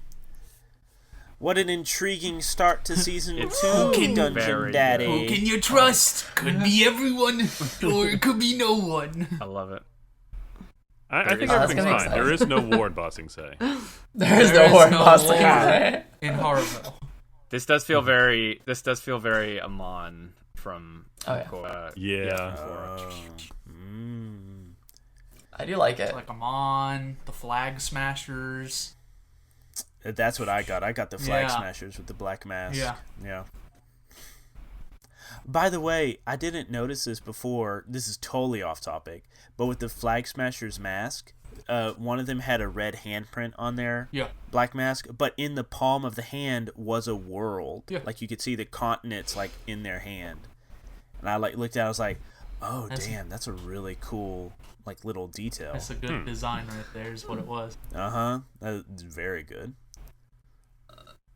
What an intriguing start to season It's 2, very Dungeon good. Daddy. Who can you trust? Could be everyone, or it could be no one. I love it. I think Oh, that's everything's gonna be fine. There is no ward bossing say. There's There no is horn no boss war. right? In Haravel. This does feel very Amon from Oh, yeah. Yeah. I do like it. Like Amon, the Flag Smashers. That's what I got. I got the Flag Yeah. Smashers with the black mask. Yeah. Yeah. By the way, I didn't notice this before. This is totally off topic. But with the Flag Smashers mask, one of them had a red handprint on their black mask, but in the palm of the hand was a world. Yeah. Like you could see the continents like in their hand. And I like looked at it, I was like, oh damn, that's a really cool like little detail. That's a good design right there is what it was. Uh-huh. That's very good.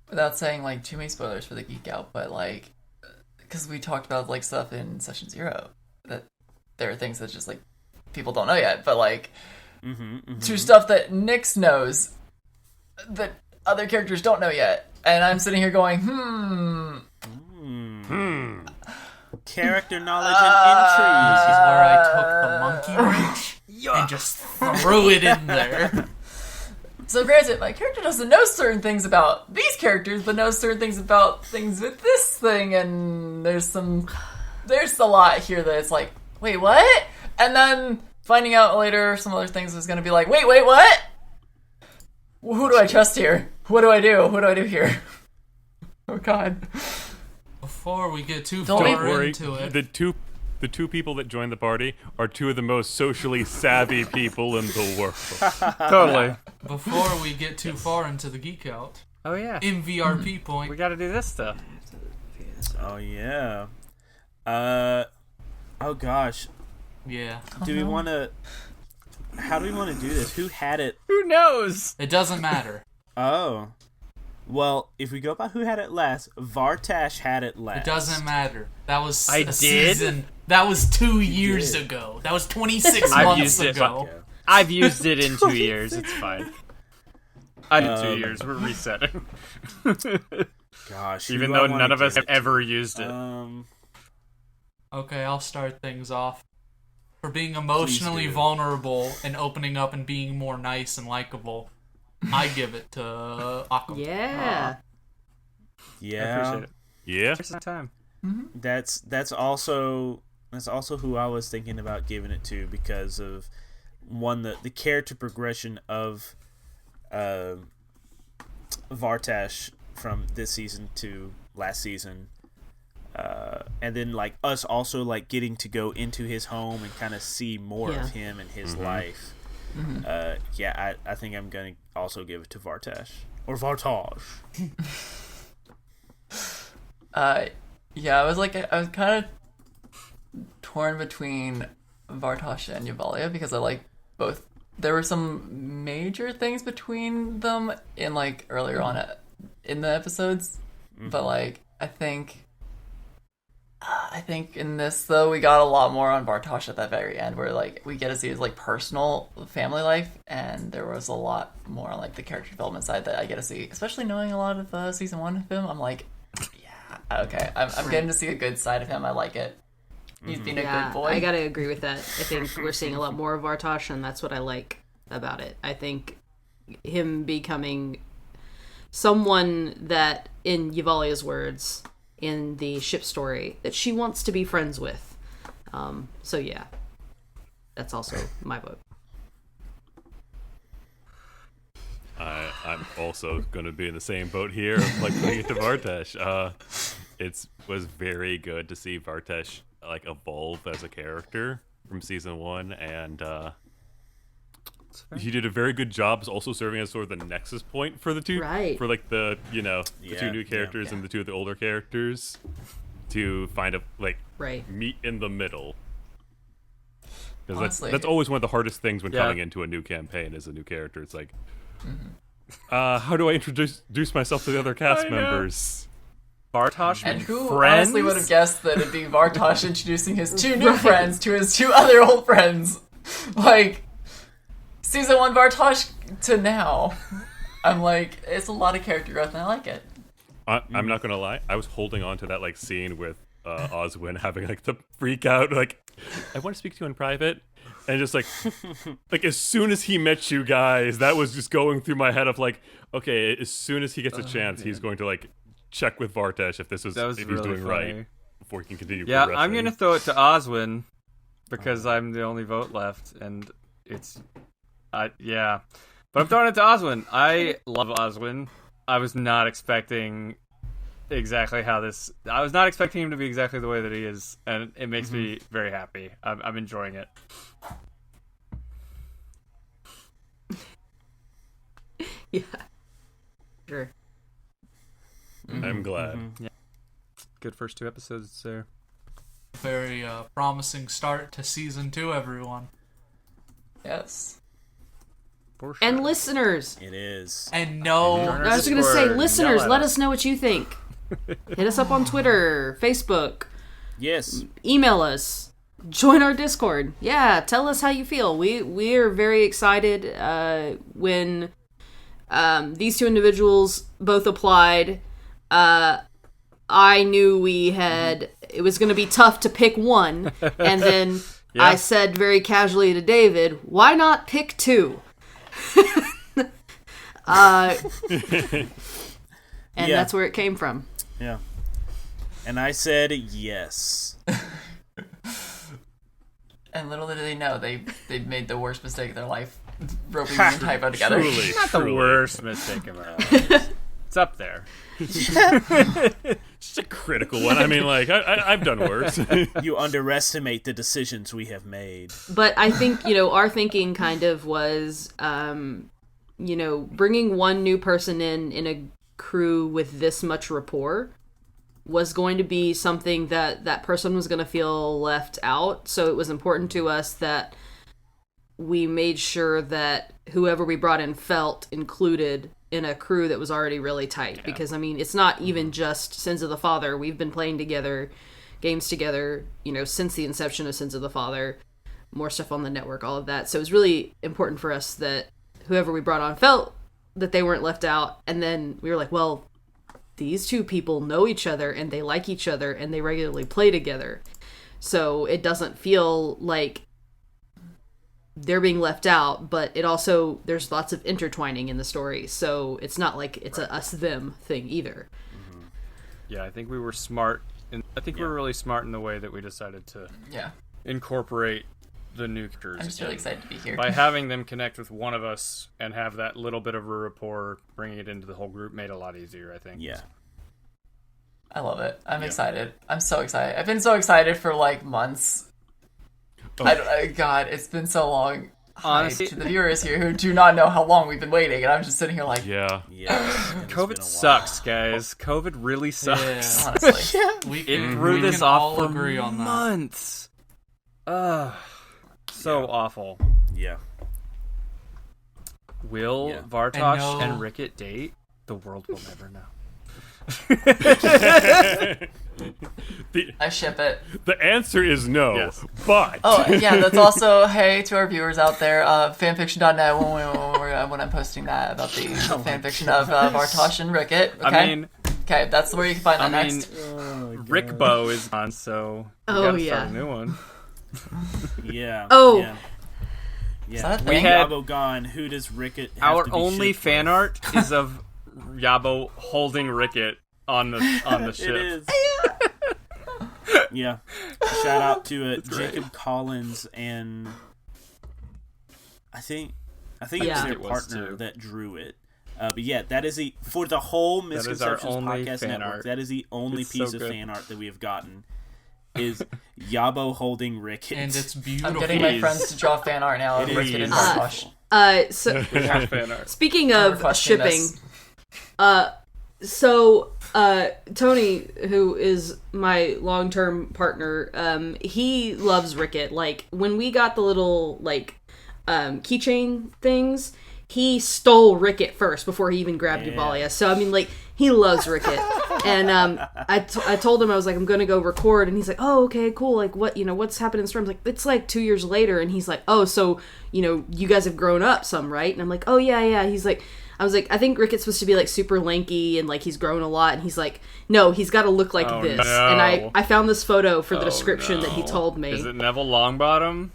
Without saying like too many spoilers for the Geek Out, but like, because we talked about like stuff in Session 0 that there are things that just like people don't know yet, but like to stuff that Nyx knows that other characters don't know yet, and I'm sitting here going, Character knowledge and intrigue. This is where I took the monkey wrench and just threw it in there. So granted, my character doesn't know certain things about these characters, but knows certain things about things with this thing, and there's a lot here that it's like, wait, what? And then finding out later some other things is going to be like, wait, what? Who do I trust here? What do I do? What do I do here? Oh God. Before we get too Don't far worry. into it, The two people that joined the party are two of the most socially savvy people in the world. Totally. before we get too far into the Geek Out, Oh yeah. in VRP point, We gotta do this stuff. Oh yeah. Oh gosh. yeah, Do we want to? How do we want to do this? Who had it? Who knows? it doesn't matter. Oh. Well, if we go by who had it last, Vartash had it last. It doesn't matter. That was I a did? season. That was 2 years ago. That was 26 I've months used it. ago. Yeah. I've used it in 2 years. It's fine. I did 2 years. We're resetting. Gosh. who Even do I though wanna none of us give have ever used it. Okay, I'll start things off. For being emotionally do. vulnerable and opening up and being more nice and likable, I give it to Akko. Yeah. I Yeah. appreciate it. Yeah? Takes some time. That's also who I was thinking about giving it to because of one the character progression of Vartash from this season to last season, and then like us also like getting to go into his home and kind of see more Yeah. of him and his life. Yeah, I think I'm gonna also give it to Vartash or Vartash. Yeah, I was kind of torn between Vartash and Yavalia because I like both. There were some major things between them in like earlier on in the episodes, but like I think in this though we got a lot more on Vartash at that very end, where like we get to see his like personal family life, and there was a lot more on like the character development side that I get to see, especially knowing a lot of season 1 of him. I'm like, yeah, okay, I'm getting to see a good side of him. I like it. He's being a good boy. I gotta agree with that. I think we're seeing a lot more of Vartash, and that's what I like about it. I think him becoming someone that, in Yavalia's words, in the ship story, that she wants to be friends with. So yeah, that's also my vote. I'm also going to be in the same boat here, like putting it to Vartash. It was very good to see Vartash like evolve as a character from season 1, and he did a very good job also serving as sort of the nexus point for the two, Right. for like the the Yeah, two new characters yeah. and the two of the older characters to find a Right. meet in the middle. Because Honestly. that's always one of the hardest things when Yeah. coming into a new campaign as a new character. It's like, how do I introduce myself to the other cast I know. members? Bartosh And made who friends? honestly would have guessed that it'd be Vartash introducing his 2 new friends to his 2 other old friends? Like, season 1 Vartash to now. I'm like, it's a lot of character growth, and I like it. I'm not gonna lie, I was holding on to that like scene with Oswin having like the freak out, like, I want to speak to you in private, and just like as soon as he met you guys, that was just going through my head of like, okay, as soon as he gets a chance, he's going to like check with Vartash if That was if he's really doing funny. right before he can continue. Yeah, I'm progressing. gonna throw it to Oswin because I'm the only vote left, and it's, yeah. But I'm throwing it to Oswin. I love Oswin. I was not expecting exactly how this... I was not expecting him to be exactly the way that he is, and it makes me very happy. I'm enjoying it. Yeah. Sure. I'm glad. Yeah. Good first 2 episodes there. Very promising start to season 2, everyone. Yes. For sure. And listeners. It is. And no, I was going to say, listeners, let us know what you think. Hit us up on Twitter, Facebook. Yes. Email us. Join our Discord. Yeah, tell us how you feel. We are very excited when these 2 individuals both applied. I knew it was going to be tough to pick one, and then I said very casually to David, why not pick 2? And that's where it came from. Yeah. And I said yes. And little did they know, they made the worst mistake of their life, roping me and Typo together. Truly, Not the worst mistake of our lives. It's up there. Just a critical one. I mean, like, I've done worse. You underestimate the decisions we have made. But I think, our thinking kind of was, bringing one new person in a crew with this much rapport was going to be something that person was going to feel left out. So it was important to us that we made sure that whoever we brought in felt included in a crew that was already really tight. Yeah. Because, I mean, it's not even just Sins of the Father. We've been playing together, games together, since the inception of Sins of the Father. More stuff on the network, all of that. So it was really important for us that whoever we brought on felt that they weren't left out. And then we were like, well, these 2 people know each other and they like each other and they regularly play together. So it doesn't feel like they're being left out, but it also, there's lots of intertwining in the story. So it's not like it's a us-them thing either. Mm-hmm. Yeah, I think we were smart. I think we were really smart in the way that we decided to incorporate the new characters. I'm just really excited to be here. By having them connect with one of us and have that little bit of a rapport, bringing it into the whole group made it a lot easier, I think. Yeah. I love it. I'm excited. I'm so excited. I've been so excited for like months. Oh. God, it's been so long. Honestly, to the viewers here who do not know how long we've been waiting, and I'm just sitting here like, COVID sucks, guys. COVID really sucks. Yeah, honestly, we threw this off for agree on months. So awful. Yeah. Will Vartash and Ricket date? The world will never know. I ship it. The answer is no, but... Oh, yeah, that's also, hey, to our viewers out there, fanfiction.net when I'm posting that about the fanfiction of Vartash and Ricket, okay? I mean... Okay, that's where you can find that next. Rickbo is on, so we gotta start a new one. Yeah. Oh. Yeah. Yeah. We had Yabo gone. Who does Ricket have our to be only shipped fan with? art is of Yabo holding Ricket on the ship. It is. Yeah. Shout out to Jacob Collins and I think it was their partner that drew it. But yeah, that is for the whole Misconceptions Podcast Network. That is the only piece of fan art that we have gotten. Is Yabo holding Ricket. And it's beautiful. I'm getting my friends to draw fan art now of Ricket and Vartash. So fan art. Speaking of shipping, Tony, who is my long-term partner, he loves Ricket. Like, when we got the little, keychain things, he stole Ricket first before he even grabbed Yuvalia. So, I mean, he loves Ricket. And I told him, I was like, I'm going to go record. And he's like, oh, okay, cool. Like, what's happening in the story? I'm like, it's 2 years later. And he's like, oh, so, you guys have grown up some, right? And I'm like, oh, yeah. He's like, I was like, I think Ricket's supposed to be super lanky and he's grown a lot. And he's like, no, he's got to look like this. No. And I found this photo for the description that he told me. Is it Neville Longbottom?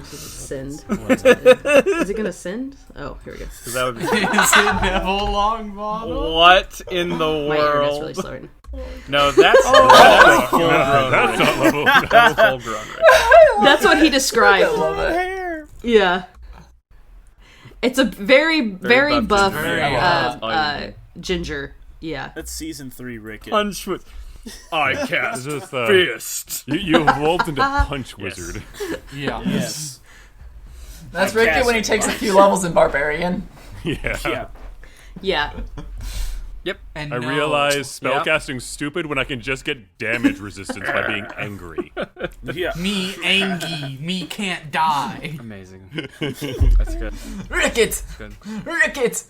Send. Is it gonna send? Oh, here we go. That would be... Is it Neville Longbottom? What in the world? My internet's really slow right now. No, that's full-grown. That's not level. That's full-grown. That's what he described. I love it. Yeah. It's a very buff ginger. ginger. Yeah. That's season 3, Rick. Punch with. I cast This is, fist. You evolved into Punch Wizard. Yeah. Yes. That's I Ricky cast when he it. takes a few levels in Barbarian. Yeah. Yeah. Yep. And I no, realize spellcasting's stupid when I can just get damage resistance by being angry. Yeah. me angy, me can't die. Amazing. That's good. Ricket! Good. Ricket!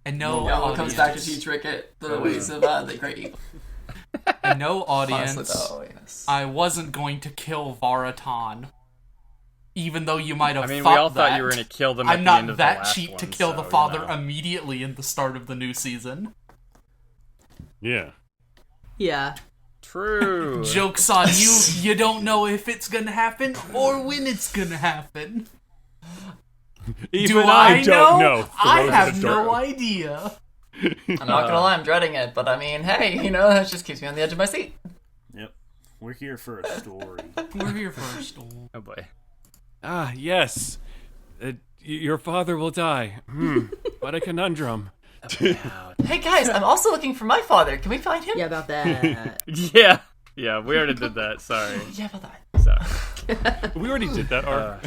And no No one audience. comes back to teach Ricket the ways of the great evil. And no audience. Honestly, though, yes. I wasn't going to kill Vartash. Even though you might have I mean, we thought all thought that, you were going to kill them at I'm the end not of the that last cheap to one, kill so, the you father know. immediately in the start of the new season. Yeah. Yeah. True. Joke's on you, you don't know if it's gonna happen or when it's gonna happen. Even Do I don't know. I Throws have it no dark. idea. I'm not gonna lie, I'm dreading it, but I mean, hey, that just keeps me on the edge of my seat. Yep. We're here for a story. We're here first. Oh boy. Ah, yes. Your father will die. What a conundrum. Hey guys, I'm also looking for my father. Can we find him? Yeah, about that. Yeah. Yeah, we already did that. Sorry. Yeah, about that. Sorry. We already did that arc.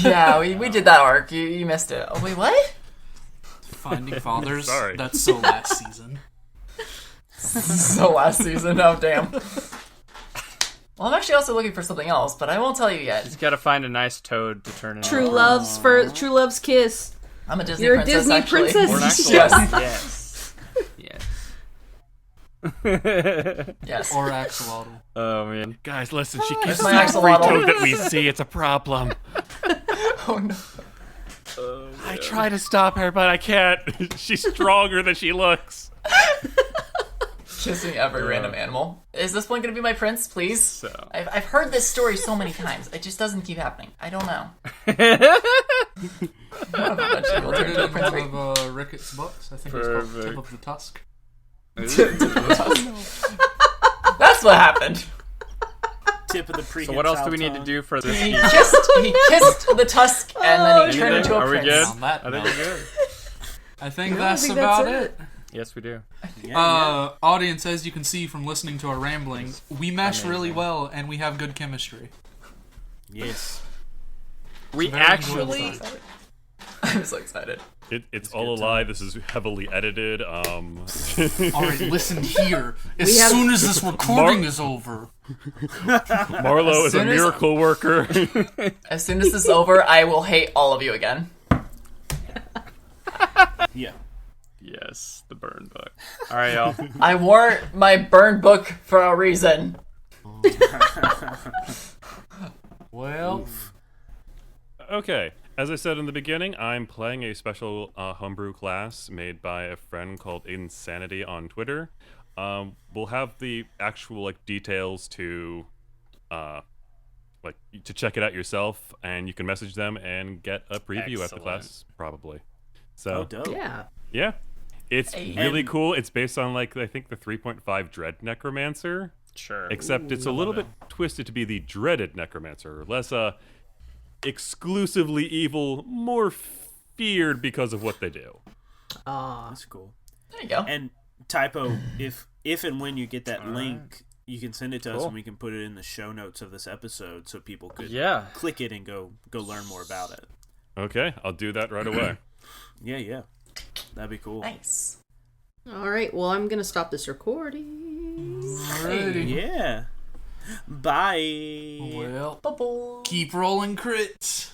Yeah, we did that arc. You missed it. Oh, wait, what? Finding fathers. Sorry. That's so last season. So last season, oh damn. Well, I'm actually also looking for something else, but I won't tell you yet. Just gotta find a nice toad to turn into. True love's kiss. I'm a Disney You're a princess, Disney actually. princess. Or an actual. Yes. Yes. Yes. Or axolotl. Oh man. Guys, listen, she Where's kisses my every axolotl? toad that we see. It's a problem. Oh no. I try to stop her, but I can't. She's stronger than she looks. Kissing every random animal. Is this one gonna be my prince, please? So. I've heard this story so many times. It just doesn't keep happening. I don't know. Eventually we'll turn Right into a in prince. one of Ricketts' books. I think it's called Perfect. Tip of the Tusk. That's what happened. Tip of the So what else do we need to do for this? He kissed the tusk, and then he turned into a Are we prince. good? On that I think note, we're good. I think I that's think about that's it. Yes, we do. Audience, as you can see from listening to our rambling, we mesh really well and we have good chemistry. Yes. We Very actually. enjoyable time. I'm so excited. It's all a lie. This is heavily edited. Alright, listen here. As have- soon as this recording is over, Marlo is a soon as- miracle worker. As soon as this is over, I will hate all of you again. Yeah. Yes, the burn book. All right, y'all. I wore my burn book for a reason. well, Okay, as I said in the beginning, I'm playing a special homebrew class made by a friend called Insanity on Twitter. We'll have the actual details to to check it out yourself, and you can message them and get a preview at the class probably. So Oh, dope. Yeah. it's Hey. really And- cool. It's based on I think the 3.5 Dread Necromancer. Sure. Except it's a little bit twisted to be the dreaded necromancer, less exclusively evil, more feared because of what they do. That's cool. There you go. And typo, if and when you get that link, you can send it to us Cool. and we can put it in the show notes of this episode so people could Yeah. click it and go learn more about it. Okay, I'll do that right away. Yeah. That'd be cool. Nice. All right. Well, I'm gonna stop this recording. Yeah. Bye. well, Bye-bye. keep rolling crits.